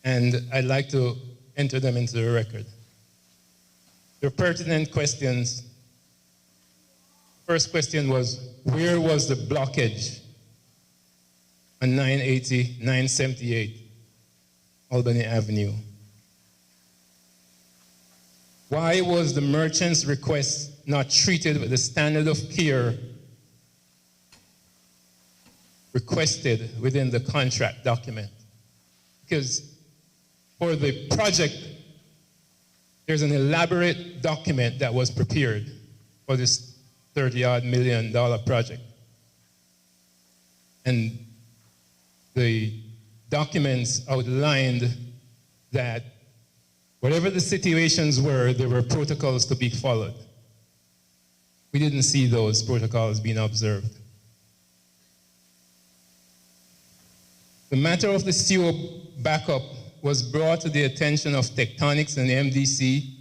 and I'd like to enter them into the record. They're pertinent questions. First question was, where was the blockage on 980, 978 Albany Avenue? Why was the merchant's request not treated with the standard of care requested within the contract document? Because for the project, there's an elaborate document that was prepared for this $30-odd million project. And the documents outlined that whatever the situations were, there were protocols to be followed. We didn't see those protocols being observed. The matter of the sewer backup was brought to the attention of Tectonics and the MDC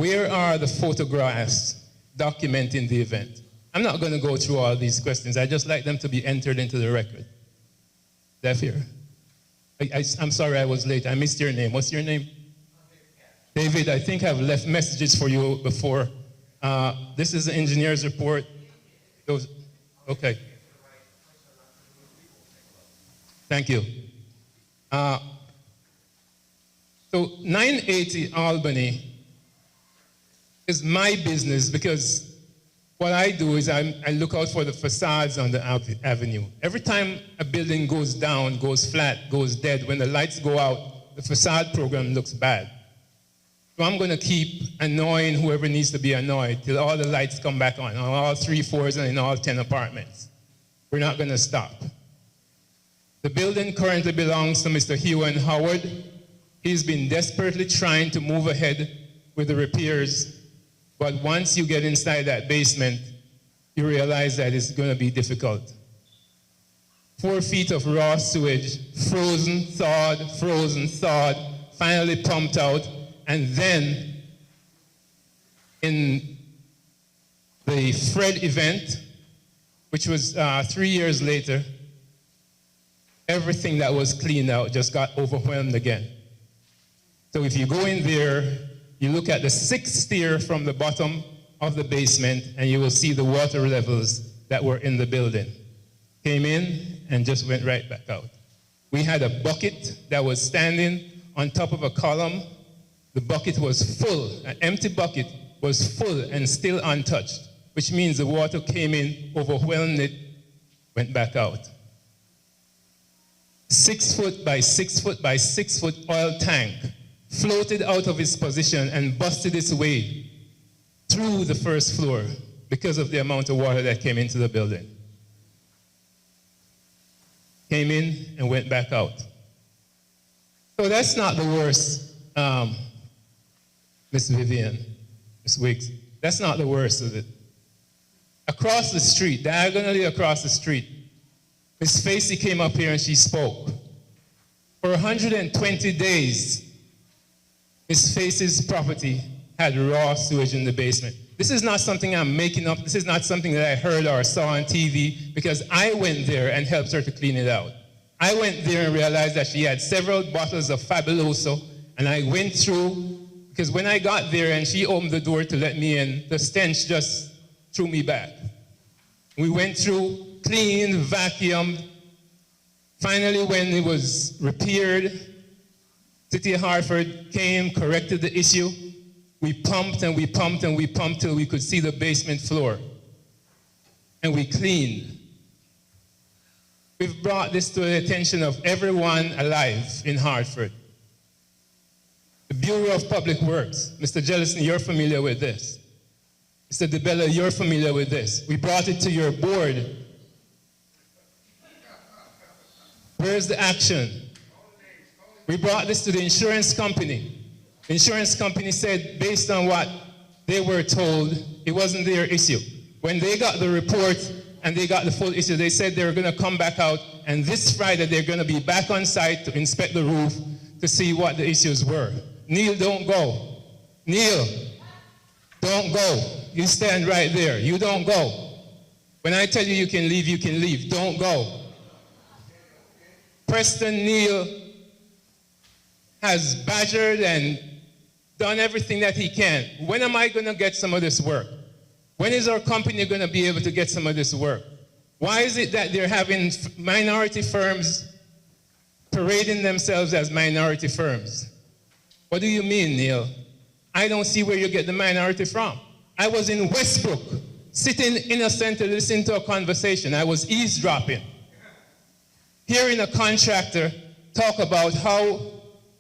Where are the photographs documenting the event? I'm not going to go through all these questions. I just like them to be entered into the record. Deaf here. I'm sorry I was late. I missed your name. What's your name? David, I think I've left messages for you before. This is the engineer's report. Okay. Thank you. So 980 Albany is my business because what I do is I look out for the facades on the avenue. Every time a building goes down, goes flat, goes dead, when the lights go out, the facade program looks bad. So I'm going to keep annoying whoever needs to be annoyed till all the lights come back on all 3 floors and in all 10 apartments. We're not going to stop. The building currently belongs to Mr. Hugh and Howard. He's been desperately trying to move ahead with the repairs, but once you get inside that basement, you realize that it's going to be difficult. 4 feet of raw sewage, frozen, thawed, finally pumped out, and then in the Fred event, which was 3 years later, everything that was cleaned out just got overwhelmed again. So if you go in there, you look at the 6th stair from the bottom of the basement, and you will see the water levels that were in the building. Came in and just went right back out. We had a bucket that was standing on top of a column. The bucket was full, an empty bucket was full and still untouched, which means the water came in, overwhelmed it, went back out. 6 foot by 6 foot by 6 foot oil tank floated out of its position and busted its way through the first floor because of the amount of water that came into the building. Came in and went back out. So that's not the worst, Miss Vivian, Miss Wiggs. That's not the worst of it. Across the street, diagonally across the street, Miss Facey came up here and she spoke. For 120 days, Miss Facey's property had raw sewage in the basement. This is not something I'm making up. This is not something that I heard or saw on TV, because I went there and helped her to clean it out. I went there and realized that she had several bottles of Fabuloso, and I went through, because when I got there and she opened the door to let me in, the stench just threw me back. We went through, cleaned, vacuumed. Finally, when it was repaired, City of Hartford came, corrected the issue. We pumped and we pumped and we pumped till we could see the basement floor. And we cleaned. We've brought this to the attention of everyone alive in Hartford. The Bureau of Public Works, Mr. Jellison, you're familiar with this. Mr. DeBella, you're familiar with this. We brought it to your board. Where's the action? We brought this to the insurance company. The insurance company said, based on what they were told, it wasn't their issue. When they got the report and they got the full issue, they said they were going to come back out, and this Friday they're going to be back on site to inspect the roof to see what the issues were. Neil, don't go. Neil, don't go. You stand right there. You don't go. When I tell you you can leave, you can leave. Don't go. Preston Neil has badgered and done everything that he can. When am I going to get some of this work? When is our company going to be able to get some of this work? Why is it that they're having minority firms parading themselves as minority firms? What do you mean, Neil? I don't see where you get the minority from. I was in Westbrook, sitting innocent to listen to a conversation. I was eavesdropping, hearing a contractor talk about how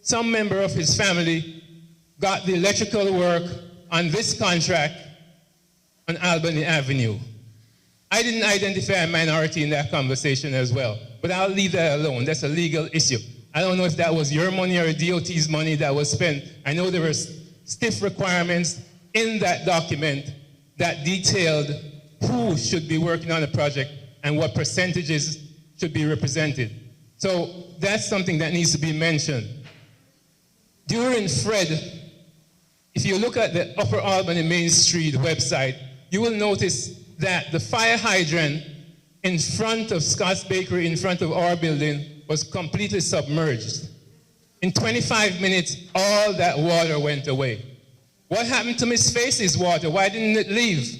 some member of his family got the electrical work on this contract on Albany Avenue. I didn't identify a minority in that conversation as well, but I'll leave that alone. That's a legal issue. I don't know if that was your money or DOT's money that was spent. I know there were stiff requirements in that document that detailed who should be working on the project and what percentages should be represented. So that's something that needs to be mentioned. During Fred, if you look at the Upper Albany Main Street website, you will notice that the fire hydrant in front of Scott's Bakery, in front of our building, was completely submerged. In 25 minutes, all that water went away. What happened to Miss Facey's water? Why didn't it leave?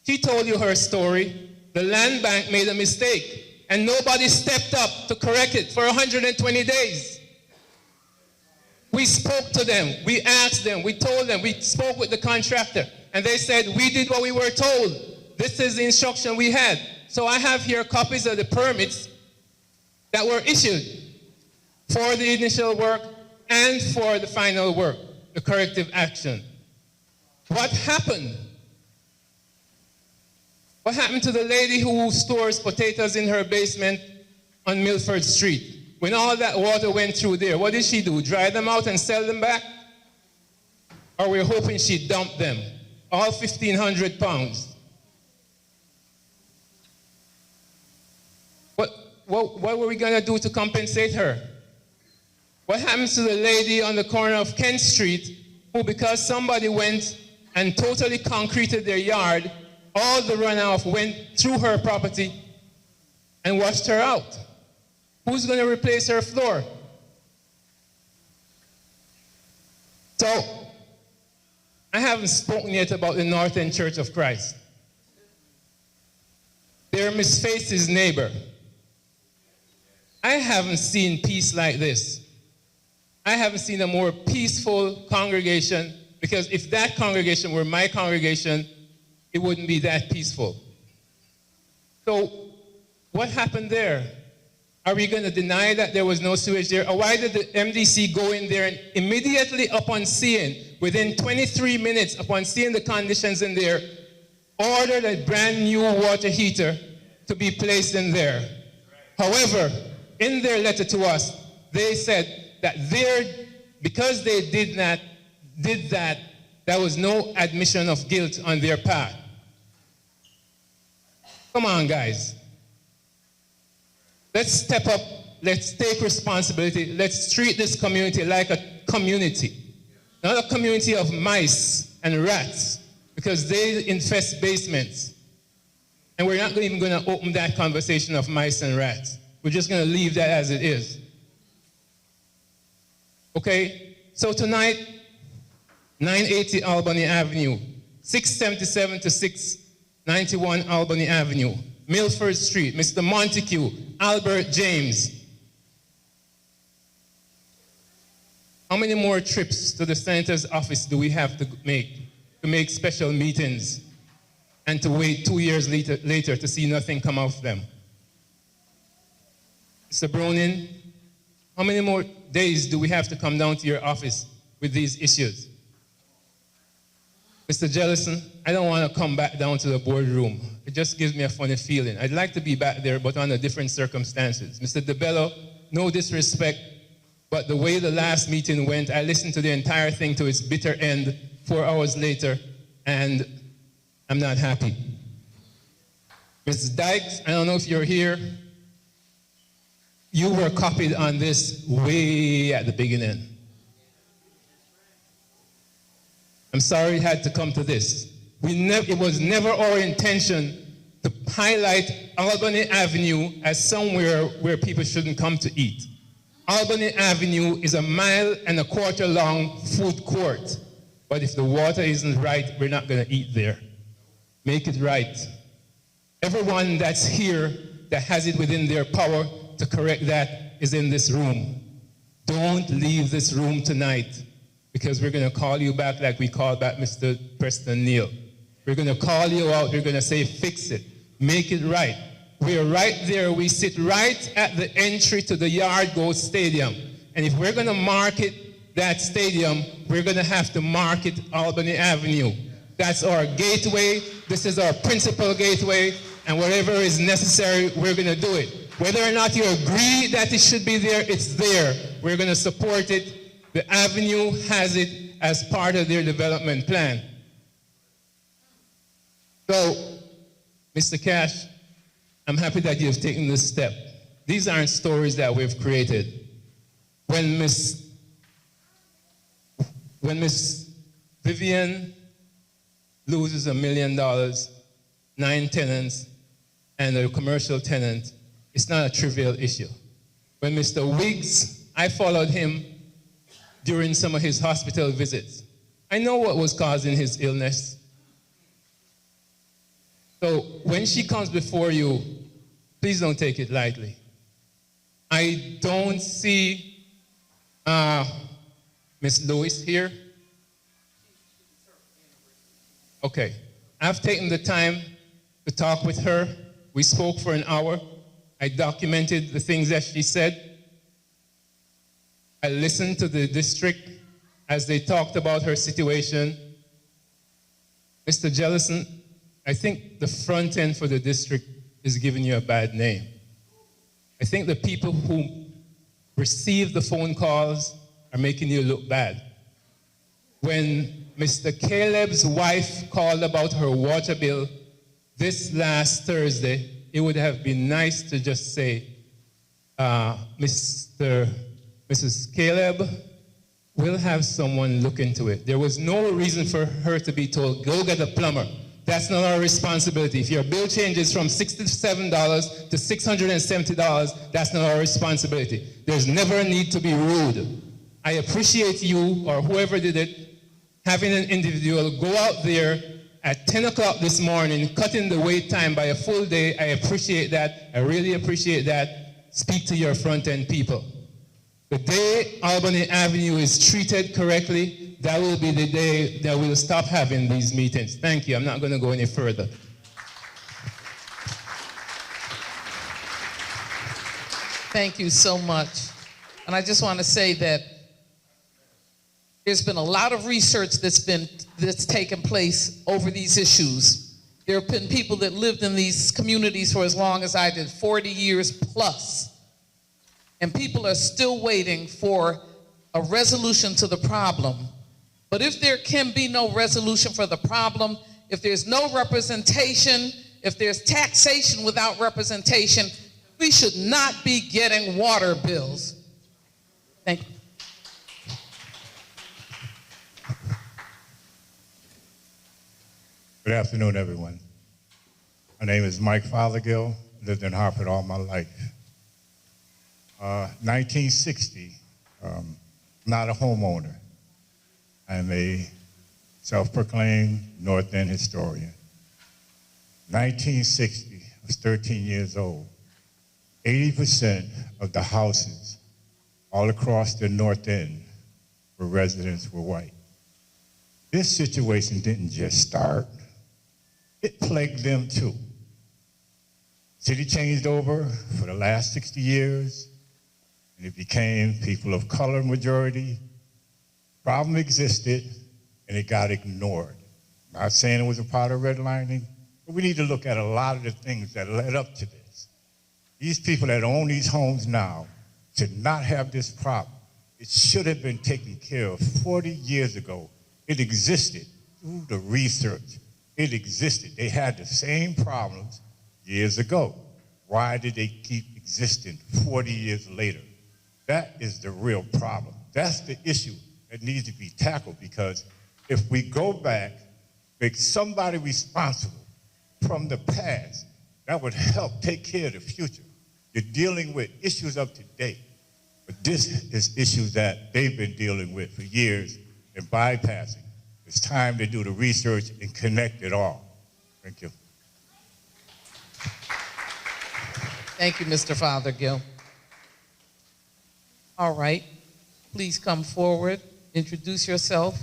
She told you her story. The land bank made a mistake, and nobody stepped up to correct it for 120 days. We spoke to them, we asked them, we told them, we spoke with the contractor, and they said, we did what we were told. This is the instruction we had. So I have here copies of the permits that were issued for the initial work and for the final work, the corrective action. What happened? What happened to the lady who stores potatoes in her basement on Milford Street? When all that water went through there, what did she do? Dry them out and sell them back? Or we're hoping she dumped them, all 1,500 pounds. What were we going to do to compensate her? What happens to the lady on the corner of Kent Street who, because somebody went and totally concreted their yard, all the runoff went through her property and washed her out? Who's going to replace her floor? So, I haven't spoken yet about the North End Church of Christ. They're Miss Facey's neighbor. I haven't seen peace like this. I haven't seen a more peaceful congregation, because if that congregation were my congregation, it wouldn't be that peaceful. So, what happened there? Are we going to deny that there was no sewage there? Or why did the MDC go in there and immediately upon seeing, within 23 minutes upon seeing the conditions in there, ordered a brand new water heater to be placed in there? However, in their letter to us, they said that because they did that, there was no admission of guilt on their part. Come on, guys. Let's step up. Let's take responsibility. Let's treat this community like a community. Not a community of mice and rats, because they infest basements. And we're not even going to open that conversation of mice and rats. We're just going to leave that as it is. Okay? So tonight, 980 Albany Avenue, 677 to 691 Albany Avenue, Milford Street, Mr. Montague, Albert James. How many more trips to the senator's office do we have to make special meetings and to wait 2 years later to see nothing come of them? Mr. Bronin, how many more days do we have to come down to your office with these issues? Mr. Jellison, I don't want to come back down to the boardroom. It just gives me a funny feeling. I'd like to be back there, but under different circumstances. Mr. DeBello, no disrespect, but the way the last meeting went, I listened to the entire thing to its bitter end 4 hours later, and I'm not happy. Mrs. Dykes, I don't know if you're here. You were copied on this way at the beginning. I'm sorry it had to come to this. It was never our intention to highlight Albany Avenue as somewhere where people shouldn't come to eat. Albany Avenue is 1.25 miles long food court. But if the water isn't right, we're not going to eat there. Make it right. Everyone that's here that has it within their power to correct that is in this room. Don't leave this room tonight, because we're going to call you back like we called back Mr. Preston Neal. We're going to call you out. We're going to say, fix it. Make it right. We're right there. We sit right at the entry to the Yard Goat Stadium. And if we're going to market that stadium, we're going to have to market Albany Avenue. That's our gateway. This is our principal gateway. And whatever is necessary, we're going to do it. Whether or not you agree that it should be there, it's there. We're going to support it. The Avenue has it as part of their development plan. So, Mr. Cash, I'm happy that you've taken this step. These aren't stories that we've created. When Miss Vivian loses $1 million, 9 tenants, and a commercial tenant. It's not a trivial issue. When Mr. Wiggs, I followed him during some of his hospital visits. I know what was causing his illness. So when she comes before you, please don't take it lightly. I don't see Miss Lewis here. Okay. I've taken the time to talk with her. We spoke for an hour. I documented the things that she said. I listened to the district as they talked about her situation. Mr. Jellison, I think the front end for the district is giving you a bad name. I think the people who receive the phone calls are making you look bad. When Mr. Caleb's wife called about her water bill this last Thursday, it would have been nice to just say, Mrs. Caleb, we'll have someone look into it. There was no reason for her to be told, go get a plumber. That's not our responsibility. If your bill changes from $67 to $670, that's not our responsibility. There's never a need to be rude. I appreciate you, or whoever did it, having an individual go out there at 10 o'clock this morning, cutting the wait time by a full day. I appreciate that. I really appreciate that. Speak to your front-end people. The day Albany Avenue is treated correctly, that will be the day that we'll stop having these meetings. Thank you. I'm not going to go any further. Thank you so much. And I just want to say that there's been a lot of research that's taken place over these issues. There have been people that lived in these communities for as long as I did, 40 years plus. And people are still waiting for a resolution to the problem. But if there can be no resolution for the problem, if there's no representation, if there's taxation without representation, we should not be getting water bills. Thank you. Good afternoon, everyone. My name is Mike Fothergill. Lived in Hartford all my life. 1960, not a homeowner. I'm a self-proclaimed North End historian. 1960, I was 13 years old. 80% of the houses all across the North End where residents were white. This situation didn't just start. It plagued them too. City changed over for the last 60 years, and it became people of color majority. Problem existed, and it got ignored. I'm not saying it was a part of redlining, but we need to look at a lot of the things that led up to this. These people that own these homes now should not have this problem. It should have been taken care of 40 years ago. It existed through the research. It existed. They had the same problems years ago. Why did they keep existing 40 years later? That is the real problem. That's the issue that needs to be tackled, because if we go back, make somebody responsible from the past, that would help take care of the future. You're dealing with issues of today, but this is issues that they've been dealing with for years and bypassing. It's time to do the research and connect it all. Thank you. Thank you, Mr. Fothergill. All right, please come forward, introduce yourself.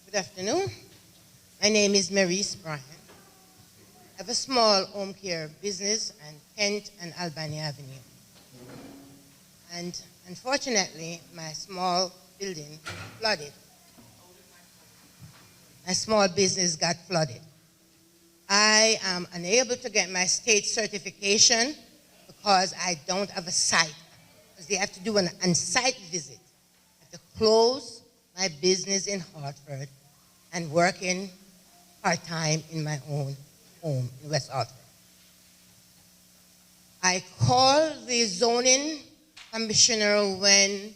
Good afternoon. My name is Maurice Bryan. I have a small home care business on Kent and Albany Avenue. And unfortunately, my small building flooded. My small business got flooded. I am unable to get my state certification because I don't have a site. Because they have to do an on-site visit. I have to close my business in Hartford and working part-time in my own home in West Hartford. I called the zoning commissioner when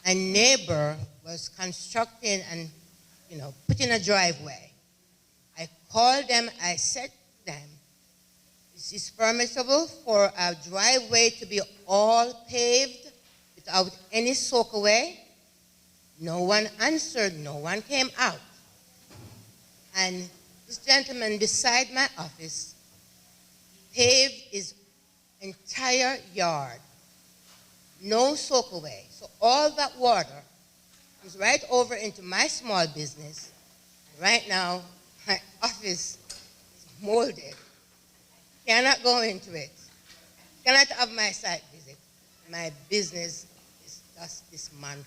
a neighbor was constructing and, putting a driveway. I called them, I said to them, is this permissible for a driveway to be all paved without any soak away? No one answered, no one came out. And this gentleman beside my office paved his entire yard, no soak away. So all that water comes right over into my small business. Right now, my office is molded. Cannot go into it. Cannot have my site visit. My business is just dismantled.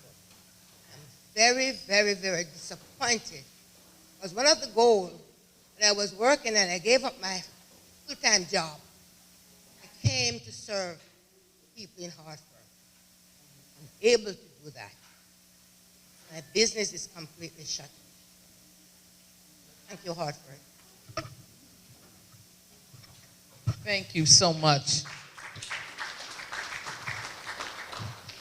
I'm very, very, very disappointed. Because one of the goals that I was working and I gave up my full-time job. I came to serve people in Hartford. I'm able to do that. My business is completely shut. Thank you, Hartford. Thank you so much.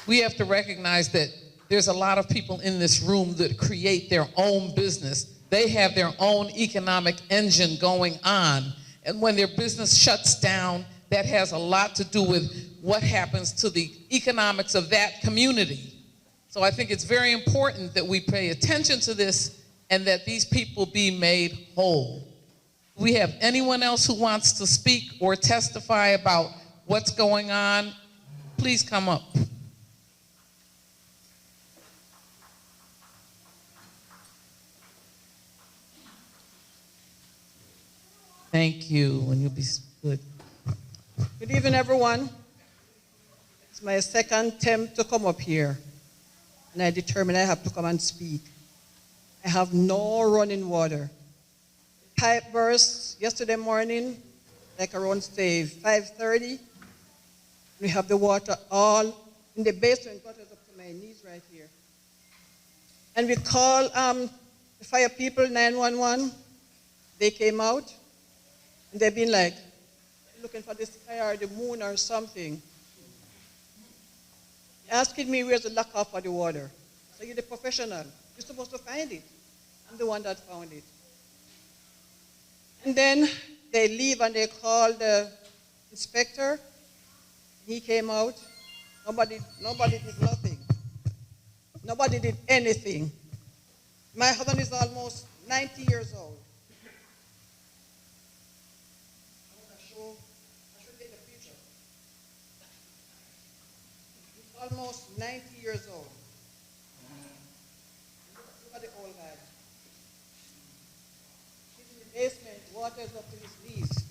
We have to recognize that there's a lot of people in this room that create their own business. They have their own economic engine going on. And when their business shuts down, that has a lot to do with what happens to the economics of that community. So I think it's very important that we pay attention to this and that these people be made whole. Do we have anyone else who wants to speak or testify about what's going on? Please come up. Thank you, and you'll be good. Good evening, everyone. It's my second attempt to come up here, and I determined I have to come and speak. I have no running water. Pipe burst yesterday morning, like around, say, 5:30. We have the water all in the basement, water's up to my knees right here. And we call the fire people, 911. They came out, and they've been like, looking for the sky or the moon or something. Asking me where's the lockout for the water. So you're the professional. You're supposed to find it. I'm the one that found it. And then they leave and they call the inspector. He came out. Nobody did nothing. Nobody did anything. My husband is almost 90 years old. I should take a picture. He's almost 90 years old. Look at the old guy. He's in the basement, water's up to his knees.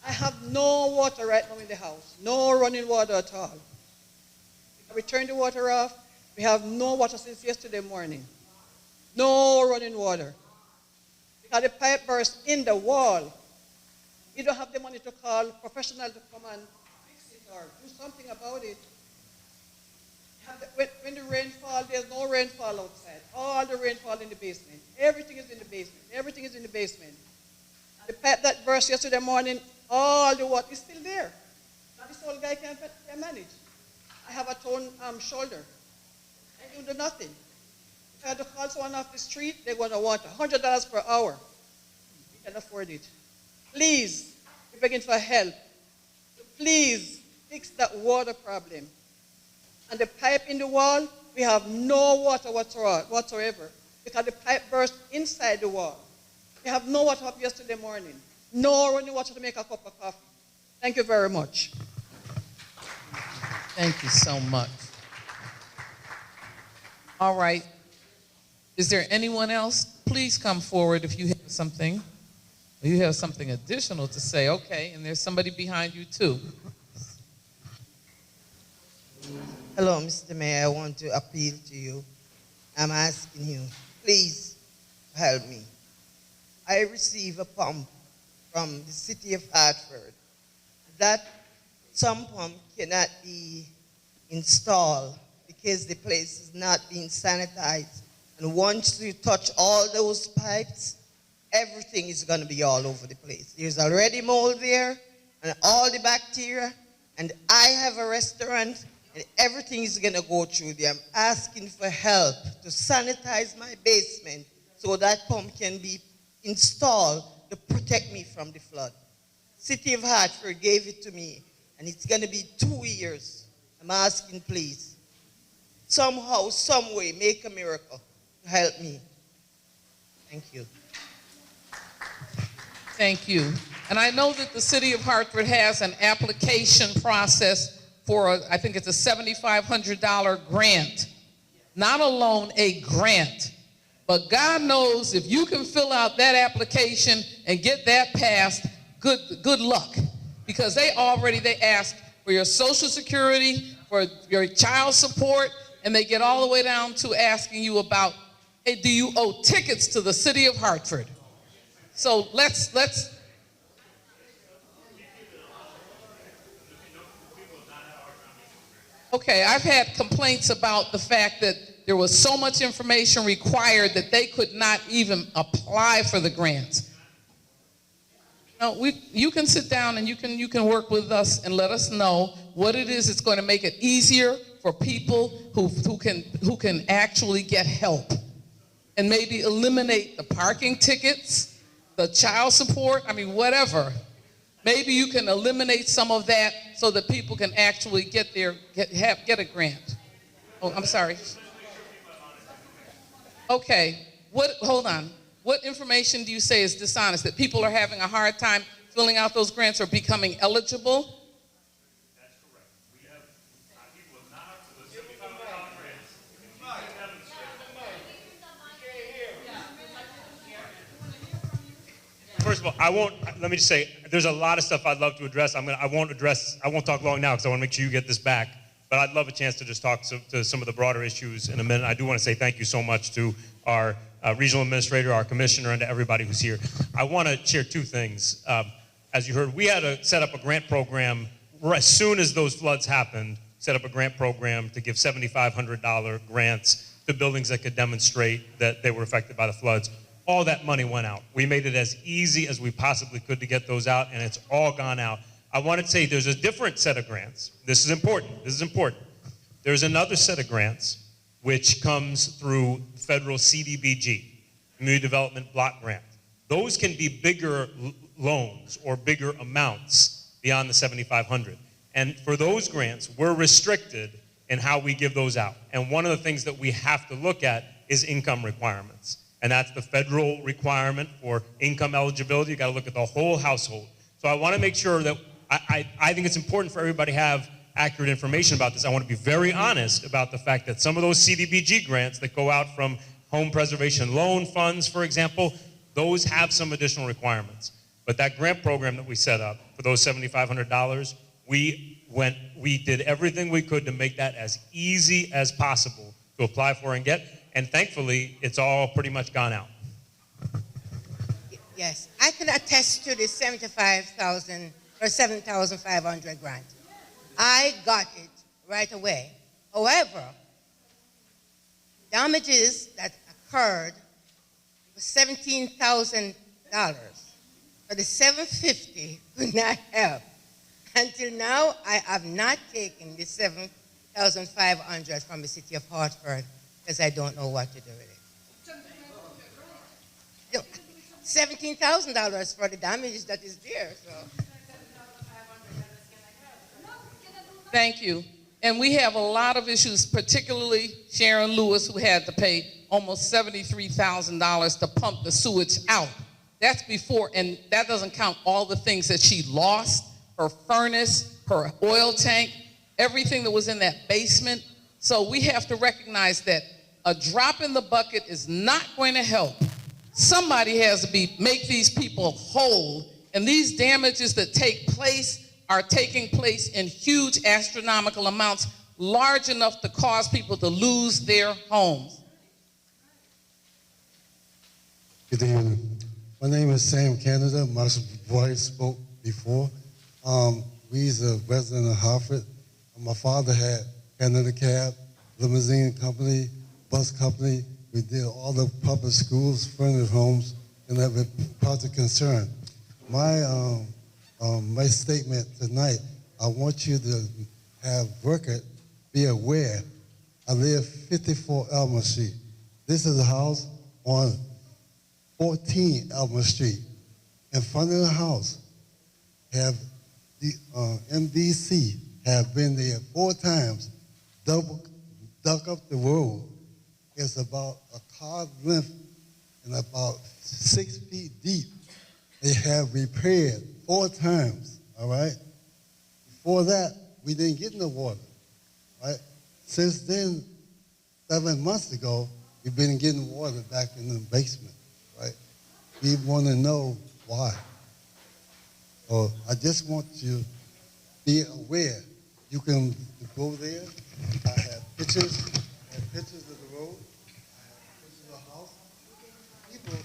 I have no water right now in the house, no running water at all. We turned the water off. We have no water since yesterday morning. No running water. Because the pipe burst in the wall. You don't have the money to call professional to come and fix it or do something about it. When the rainfall, there's no rainfall outside. All the rainfall in the basement. Everything is in the basement. Everything is in the basement. The pipe that burst yesterday morning, all the water is still there. Now this old guy can't manage. I have a torn shoulder. I do nothing. If I had to call someone off the street, they're going to want $100 per hour. We can afford it. Please, we're begging for help. Please fix that water problem. And the pipe in the wall, we have no water whatsoever because the pipe burst inside the wall. We have no water up yesterday morning. No running water to make a cup of coffee. Thank you very much. Thank you so much. All right. Is there anyone else? Please come forward if you have something. Or you have something additional to say. Okay, and there's somebody behind you too. Hello, Mr. Mayor. I want to appeal to you. I'm asking you, please help me. I receive a pump from the city of Hartford. That some pump cannot be installed because the place is not being sanitized. And once you touch all those pipes, everything is going to be all over the place. There's already mold there and all the bacteria. And I have a restaurant and everything is going to go through there. I'm asking for help to sanitize my basement so that pump can be installed to protect me from the flood. City of Hartford gave it to me, and it's going to be 2 years. I'm asking, please, somehow, some way, make a miracle to help me. Thank you. Thank you. And I know that the city of Hartford has an application process for, I think it's a $7,500 grant. Not a loan, a grant. But God knows if you can fill out that application and get that passed, good luck. Because they ask for your Social Security, for your child support, and they get all the way down to asking you about, hey, do you owe tickets to the city of Hartford? So let's. Okay, I've had complaints about the fact that there was so much information required that they could not even apply for the grants. Now, you can sit down and you can work with us and let us know what it is that's going to make it easier for people who can actually get help, and maybe eliminate the parking tickets, the child support, whatever. Maybe you can eliminate some of that so that people can actually get a grant. Oh, I'm sorry. Okay, hold on. What information do you say is dishonest? That people are having a hard time filling out those grants or becoming eligible? That's correct. We have people have not up to the $7,500 grants. First of all, let me just say, there's a lot of stuff I'd love to address. I won't talk long now because I want to make sure you get this back. But I'd love a chance to just talk to some of the broader issues in a minute. I do want to say thank you so much to our regional administrator, our commissioner, and to everybody who's here. I want to share two things. As you heard, we had to set up a grant program as soon as those floods happened, set up a grant program to give $7,500 grants to buildings that could demonstrate that they were affected by the floods. All that money went out. We made it as easy as we possibly could to get those out, and it's all gone out. I want to say there's a different set of grants. This is important. There's another set of grants which comes through federal CDBG, Community Development Block Grant. Those can be bigger loans or bigger amounts beyond the $7,500. And for those grants, we're restricted in how we give those out. And one of the things that we have to look at is income requirements. And that's the federal requirement for income eligibility. You got to look at the whole household. So I want to make sure that I think it's important for everybody to have accurate information about this. I want to be very honest about the fact that some of those CDBG grants that go out from home preservation loan funds, for example, those have some additional requirements. But that grant program that we set up for those $7,500, we did everything we could to make that as easy as possible to apply for and get. And thankfully, it's all pretty much gone out. Yes, I can attest to the $75,000 or $7,500 grant. I got it right away. However, damages that occurred was $17,000. For the $750 could not help. Until now, I have not taken the $7,500 from the city of Hartford because I don't know what to do with it. $17,000 for the damages that is there. So. Thank you. And we have a lot of issues, particularly Sharon Lewis, who had to pay almost $73,000 to pump the sewage out. That's before, and that doesn't count all the things that she lost, her furnace, her oil tank, everything that was in that basement. So we have to recognize that a drop in the bucket is not going to help. Somebody has to make these people whole, and these damages that take place are taking place in huge astronomical amounts, large enough to cause people to lose their homes. Good evening. My name is Sam Canada. My wife spoke before. We's a resident of Hartford. My father had Canada Cab, limousine company, bus company. We did all the public schools, furnished homes, and that was project concern. My statement tonight, I want you to have record be aware. I live 54 Elmer Street. This is a house on 14 Elmer Street. In front of the house, have the MDC have been there 4 times, dug up the road. It's about a car length and about 6 feet deep. They have repaired 4 times, all right? Before that, we didn't get no water, right? Since then, 7 months ago, we've been getting water back in the basement, right? We want to know why. So I just want you to be aware. You can go there. I have pictures. I have pictures of the road. I have pictures of the house. People,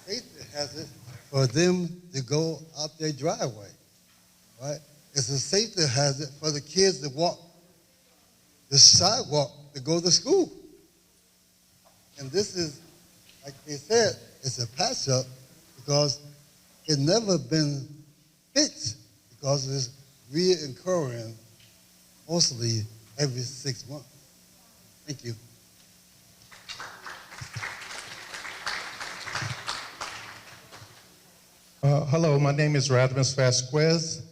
safety hazard for them to go out their driveway, right? It's a safety hazard for the kids to walk the sidewalk to go to school. And this is, like they said, it's a patch-up because it's never been fixed because it's reoccurring mostly every 6 months. Thank you. Hello, my name is Radimus Vasquez,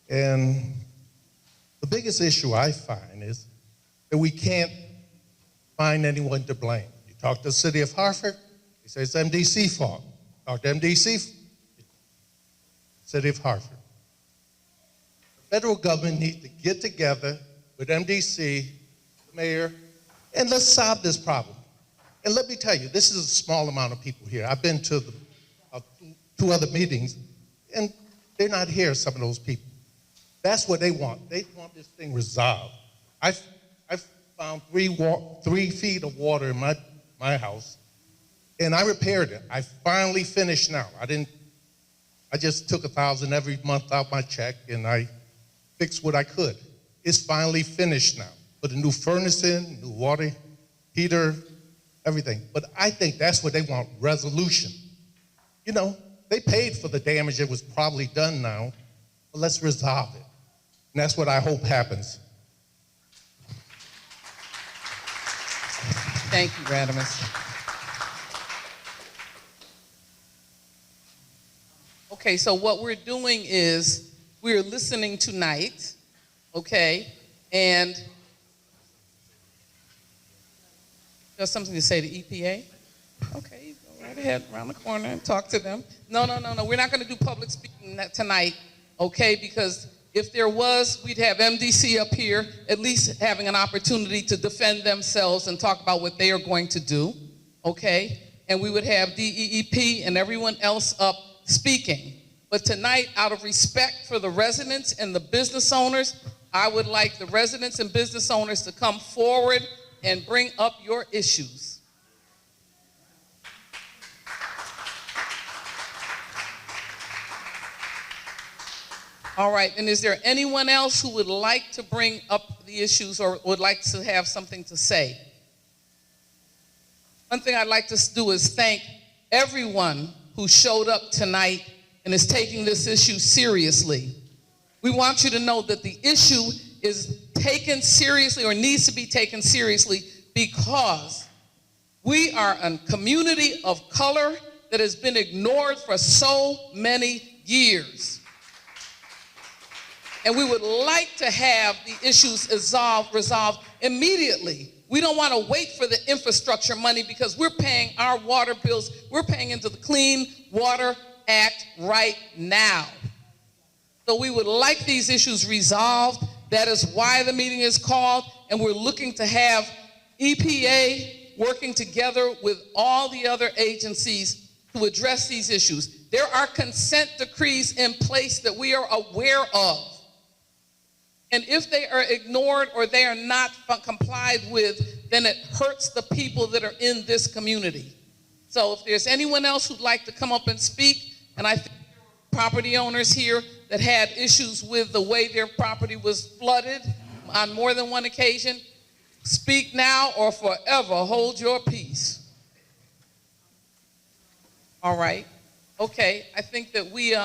and the biggest issue I find is that we can't find anyone to blame. You talk to the city of Hartford, they say it's MDC fault. Talk to MDC, city of Hartford. The federal government needs to get together with MDC, the mayor, and let's solve this problem. And let me tell you, this is a small amount of people here. I've been to the 2 other meetings, and they're not here, some of those people. That's what they want. They want this thing resolved. I found 3 feet of water in my house, and I repaired it. I finally finished now. I just took $1,000 every month out my check, and I fixed what I could. It's finally finished now. Put a new furnace in, new water heater, everything. But I think that's what they want, resolution. You know, they paid for the damage that was probably done now, but let's resolve it. And that's what I hope happens. Thank you, Radimus. Okay, so what we're doing is we're listening tonight, okay, and there's something to say to EPA? Okay, go right ahead, around the corner and talk to them. No, we're not going to do public speaking tonight, okay, because if there was, we'd have MDC up here at least having an opportunity to defend themselves and talk about what they are going to do, okay? And we would have DEEP and everyone else up speaking. But tonight, out of respect for the residents and the business owners, I would like the residents and business owners to come forward and bring up your issues. All right, and is there anyone else who would like to bring up the issues or would like to have something to say? One thing I'd like to do is thank everyone who showed up tonight and is taking this issue seriously. We want you to know that the issue is taken seriously or needs to be taken seriously because we are a community of color that has been ignored for so many years. And we would like to have the issues resolved immediately. We don't want to wait for the infrastructure money because we're paying our water bills. We're paying into the Clean Water Act right now. So we would like these issues resolved. That is why the meeting is called, and we're looking to have EPA working together with all the other agencies to address these issues. There are consent decrees in place that we are aware of. And if they are ignored or they are not complied with, then it hurts the people that are in this community. So if there's anyone else who'd like to come up and speak, and I think there were property owners here that had issues with the way their property was flooded on more than one occasion, speak now or forever hold your peace. All right. Okay, I think that we,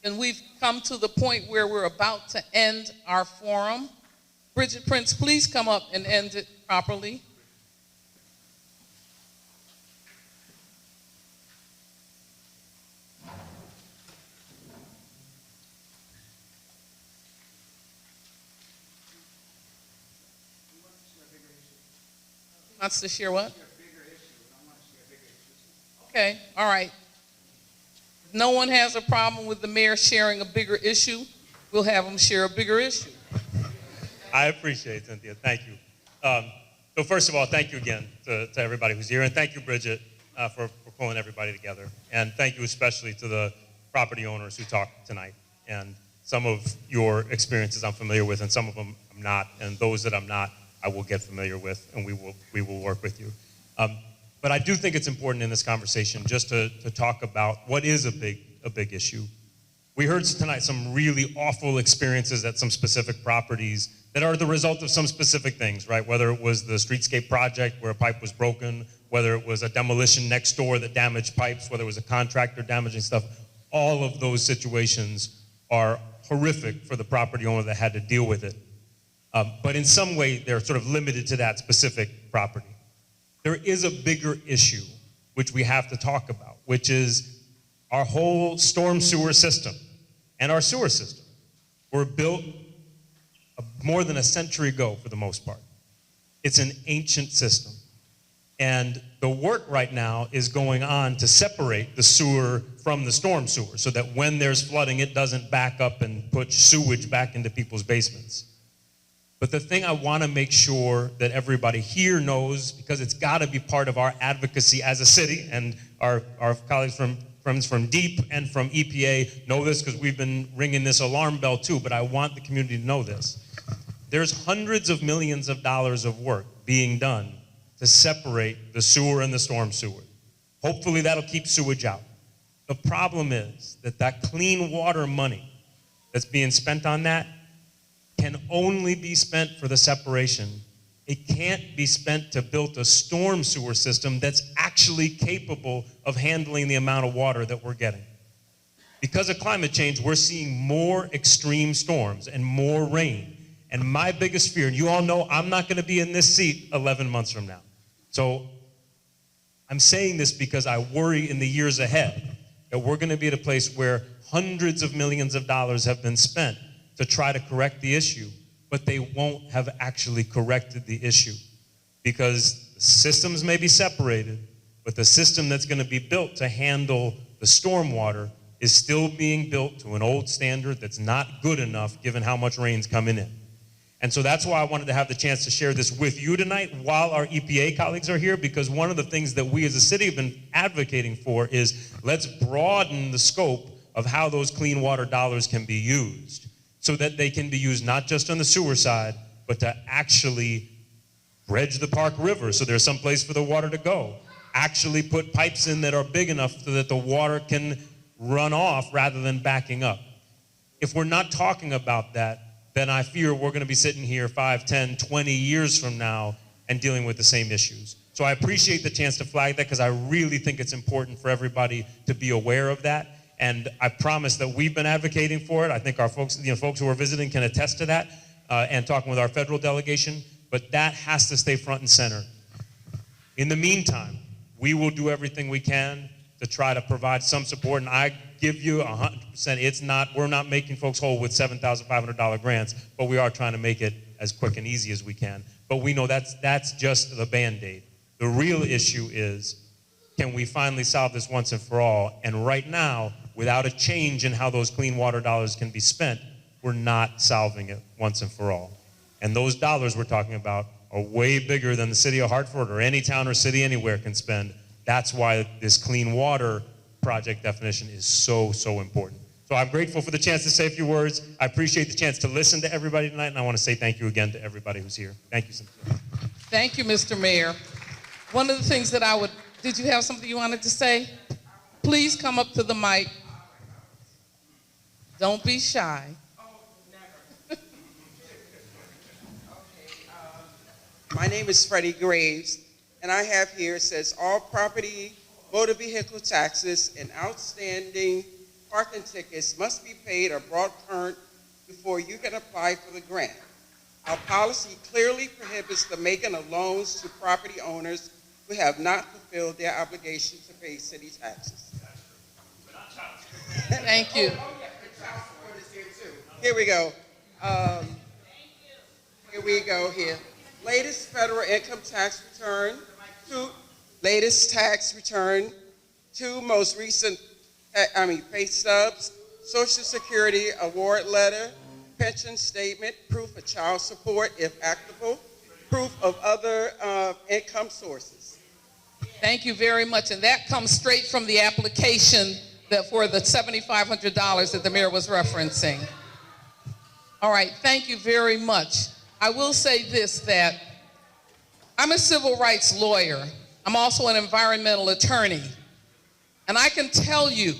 And we've come to the point where we're about to end our forum. Bridget Prince, please come up and end it properly. Wants to share what? Okay, all right. If no one has a problem with the mayor sharing a bigger issue, we'll have him share a bigger issue. I appreciate it, Cynthia. Thank you. So first of all, thank you again to everybody who's here, and thank you, Bridget, for pulling everybody together. And thank you especially to the property owners who talked tonight. And some of your experiences I'm familiar with, and some of them I'm not. And those that I'm not, I will get familiar with, and we will work with you. But I do think it's important in this conversation just to talk about what is a big issue. We heard tonight some really awful experiences at some specific properties that are the result of some specific things, right? Whether it was the streetscape project where a pipe was broken, whether it was a demolition next door that damaged pipes, whether it was a contractor damaging stuff, all of those situations are horrific for the property owner that had to deal with it. But in some way, they're sort of limited to that specific property. There is a bigger issue which we have to talk about, which is our whole storm sewer system and our sewer system were built more than a century ago for the most part. It's an ancient system. And the work right now is going on to separate the sewer from the storm sewer so that when there's flooding, it doesn't back up and put sewage back into people's basements. But the thing I want to make sure that everybody here knows, because it's got to be part of our advocacy as a city, and our colleagues friends from DEEP and from EPA know this because we've been ringing this alarm bell too, but I want the community to know this. There's hundreds of millions of dollars of work being done to separate the sewer and the storm sewer. Hopefully that'll keep sewage out. The problem is that clean water money that's being spent on that can only be spent for the separation. It can't be spent to build a storm sewer system that's actually capable of handling the amount of water that we're getting. Because of climate change, we're seeing more extreme storms and more rain. And my biggest fear, and you all know I'm not going to be in this seat 11 months from now. So I'm saying this because I worry in the years ahead that we're going to be at a place where hundreds of millions of dollars have been spent to try to correct the issue, but they won't have actually corrected the issue because the systems may be separated, but the system that's going to be built to handle the stormwater is still being built to an old standard that's not good enough given how much rain's coming in. And so that's why I wanted to have the chance to share this with you tonight while our EPA colleagues are here, because one of the things that we as a city have been advocating for is let's broaden the scope of how those clean water dollars can be used, so that they can be used not just on the sewer side, but to actually dredge the Park River so there's some place for the water to go. Actually put pipes in that are big enough so that the water can run off rather than backing up. If we're not talking about that, then I fear we're going to be sitting here 5, 10, 20 years from now and dealing with the same issues. So I appreciate the chance to flag that because I really think it's important for everybody to be aware of that. And I promise that we've been advocating for it. I think our folks, folks who are visiting can attest to that and talking with our federal delegation, but that has to stay front and center. In the meantime, we will do everything we can to try to provide some support, and I give you 100%, we're not making folks whole with $7,500 grants, but we are trying to make it as quick and easy as we can. But we know that's just the Band-Aid. The real issue is, can we finally solve this once and for all? And right now, without a change in how those clean water dollars can be spent, we're not solving it once and for all. And those dollars we're talking about are way bigger than the city of Hartford or any town or city anywhere can spend. That's why this clean water project definition is so, so important. So I'm grateful for the chance to say a few words. I appreciate the chance to listen to everybody tonight, and I want to say thank you again to everybody who's here. Thank you, Cynthia. Thank you, Mr. Mayor. One of the things that did you have something you wanted to say? Please come up to the mic. Don't be shy. My name is Freddie Graves, and I have here, it says all property, motor vehicle taxes, and outstanding parking tickets must be paid or brought current before you can apply for the grant. Our policy clearly prohibits the making of loans to property owners who have not fulfilled their obligation to pay city taxes. Thank you. Here we go. Here we go here. Latest federal income tax return, latest tax return, two most recent, pay stubs, Social Security award letter, pension statement, proof of child support if applicable, proof of other income sources. Thank you very much. And that comes straight from the application that for the $7,500 that the mayor was referencing. All right, thank you very much. I will say this, that I'm a civil rights lawyer. I'm also an environmental attorney. And I can tell you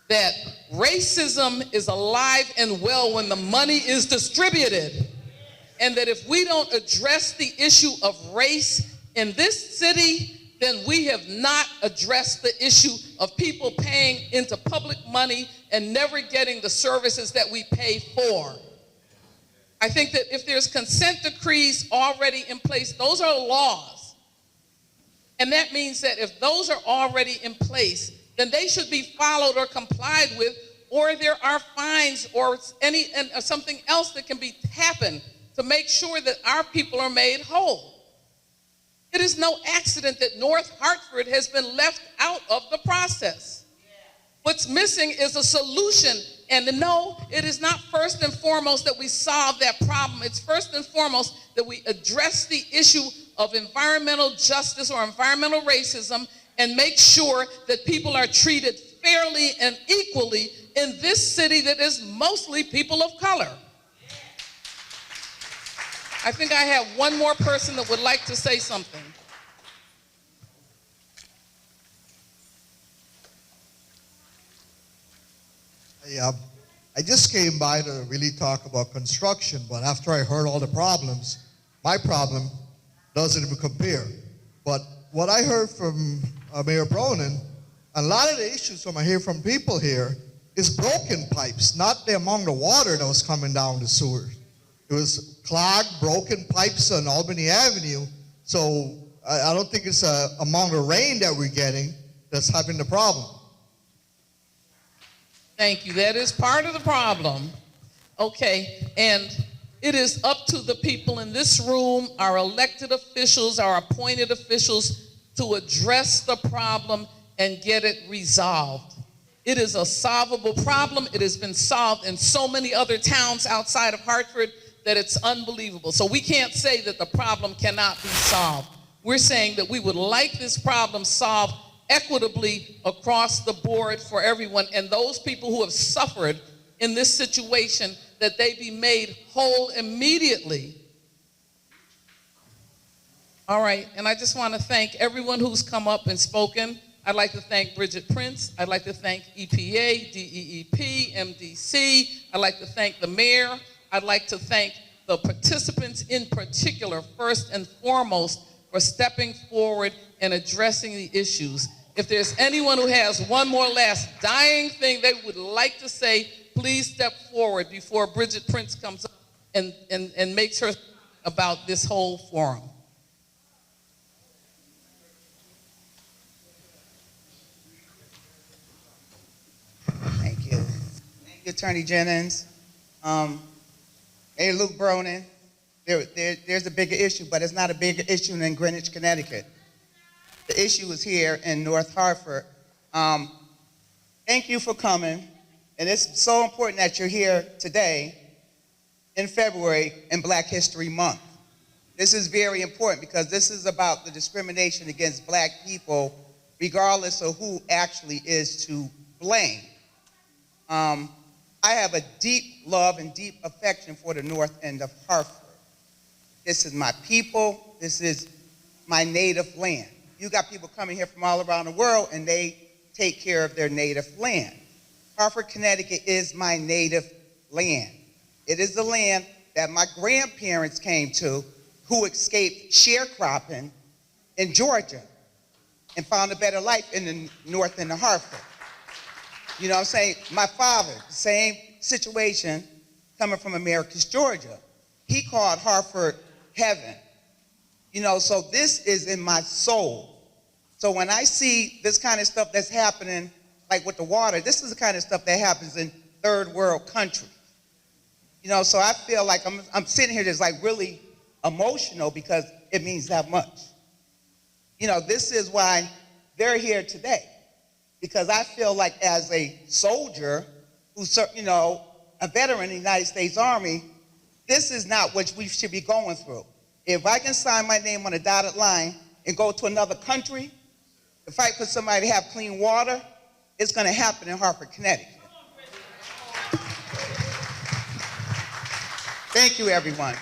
that racism is alive and well when the money is distributed. And that if we don't address the issue of race in this city, then we have not addressed the issue of people paying into public money and never getting the services that we pay for. I think that if there's consent decrees already in place, those are laws. And that means that if those are already in place, then they should be followed or complied with, or there are fines or something else that can happen to make sure that our people are made whole. It is no accident that North Hartford has been left out of the process. What's missing is a solution. And no, it is not first and foremost that we solve that problem. It's first and foremost that we address the issue of environmental justice or environmental racism and make sure that people are treated fairly and equally in this city that is mostly people of color. I think I have one more person that would like to say something. I just came by to really talk about construction, but after I heard all the problems, my problem doesn't even compare. But what I heard from Mayor Bronin, a lot of the issues I hear from people here is broken pipes, not the amount of water that was coming down the sewer. It was clogged, broken pipes on Albany Avenue. So I don't think it's the amount of rain that we're getting that's having the problem. Thank you. That is part of the problem. Okay, and it is up to the people in this room, our elected officials, our appointed officials, to address the problem and get it resolved. It is a solvable problem. It has been solved in so many other towns outside of Hartford that it's unbelievable. So we can't say that the problem cannot be solved. We're saying that we would like this problem solved equitably across the board for everyone, and those people who have suffered in this situation, that they be made whole immediately. All right, and I just want to thank everyone who's come up and spoken. I'd like to thank Bridget Prince. I'd like to thank EPA, DEEP, MDC. I'd like to thank the mayor. I'd like to thank the participants in particular, first and foremost, for stepping forward and addressing the issues. If there's anyone who has one more last dying thing they would like to say, please step forward before Bridget Prince comes up and makes her about this whole forum. Thank you. Thank you, Attorney Jennings. Hey, Luke Bronin. There's a bigger issue, but it's not a bigger issue than Greenwich, Connecticut. The issue is here in North Hartford. Thank you for coming. And it's so important that you're here today in February in Black History Month. This is very important because this is about the discrimination against Black people, regardless of who actually is to blame. I have a deep love and deep affection for the North End of Hartford. This is my people. This is my native land. You got people coming here from all around the world, and they take care of their native land. Hartford, Connecticut is my native land. It is the land that my grandparents came to, who escaped sharecropping in Georgia and found a better life in the North End of Hartford. You know what I'm saying? My father, same situation, coming from Americus, Georgia. He called Hartford heaven. You know, so this is in my soul. So when I see this kind of stuff that's happening, like with the water, this is the kind of stuff that happens in third world countries. You know, so I feel like I'm sitting here just like really emotional because it means that much. You know, this is why they're here today. Because I feel like as a soldier who's, you know, a veteran in the United States Army, this is not what we should be going through. If I can sign my name on a dotted line and go to another country to fight for somebody to have clean water, it's going to happen in Hartford, Connecticut. Thank you, everyone.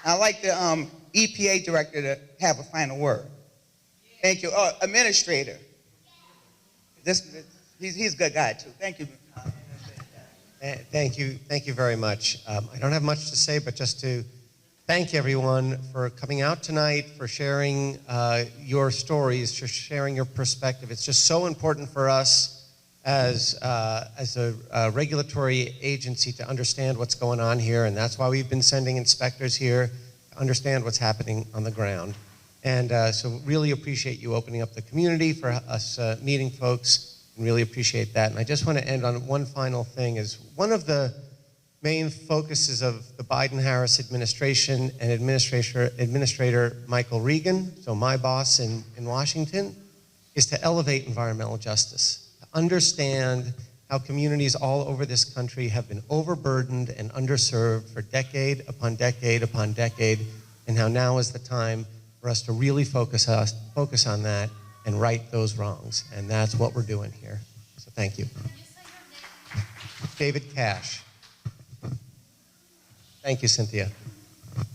I'd like the EPA director to have a final word. Thank you. Oh, administrator. He's a good guy, too. Thank you. Thank you very much. I don't have much to say, but just to thank everyone for coming out tonight, for sharing your stories, for sharing your perspective. It's just so important for us as a regulatory agency to understand what's going on here, and that's why we've been sending inspectors here to understand what's happening on the ground. And so really appreciate you opening up the community for us meeting folks, and really appreciate that. And I just want to end on one final thing. Is one of the main focuses of the Biden-Harris administration and Administrator Michael Regan, so my boss in Washington, is to elevate environmental justice, to understand how communities all over this country have been overburdened and underserved for decade upon decade upon decade, and how now is the time for us to really focus on that and right those wrongs. And that's what we're doing here. So thank you. David Cash. Thank you, Cynthia.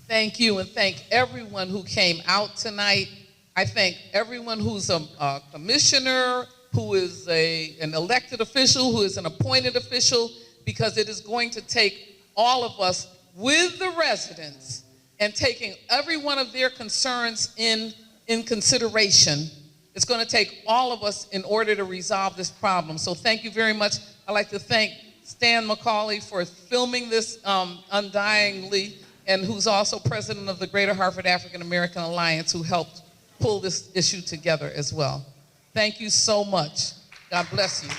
Thank you, and thank everyone who came out tonight. I thank everyone who's a commissioner, who is an elected official, who is an appointed official, because it is going to take all of us with the residents and taking every one of their concerns in consideration. It's going to take all of us in order to resolve this problem. So thank you very much. I'd like to thank Stan McCauley for filming this undyingly, and who's also president of the Greater Hartford African American Alliance, who helped pull this issue together as well. Thank you so much. God bless you.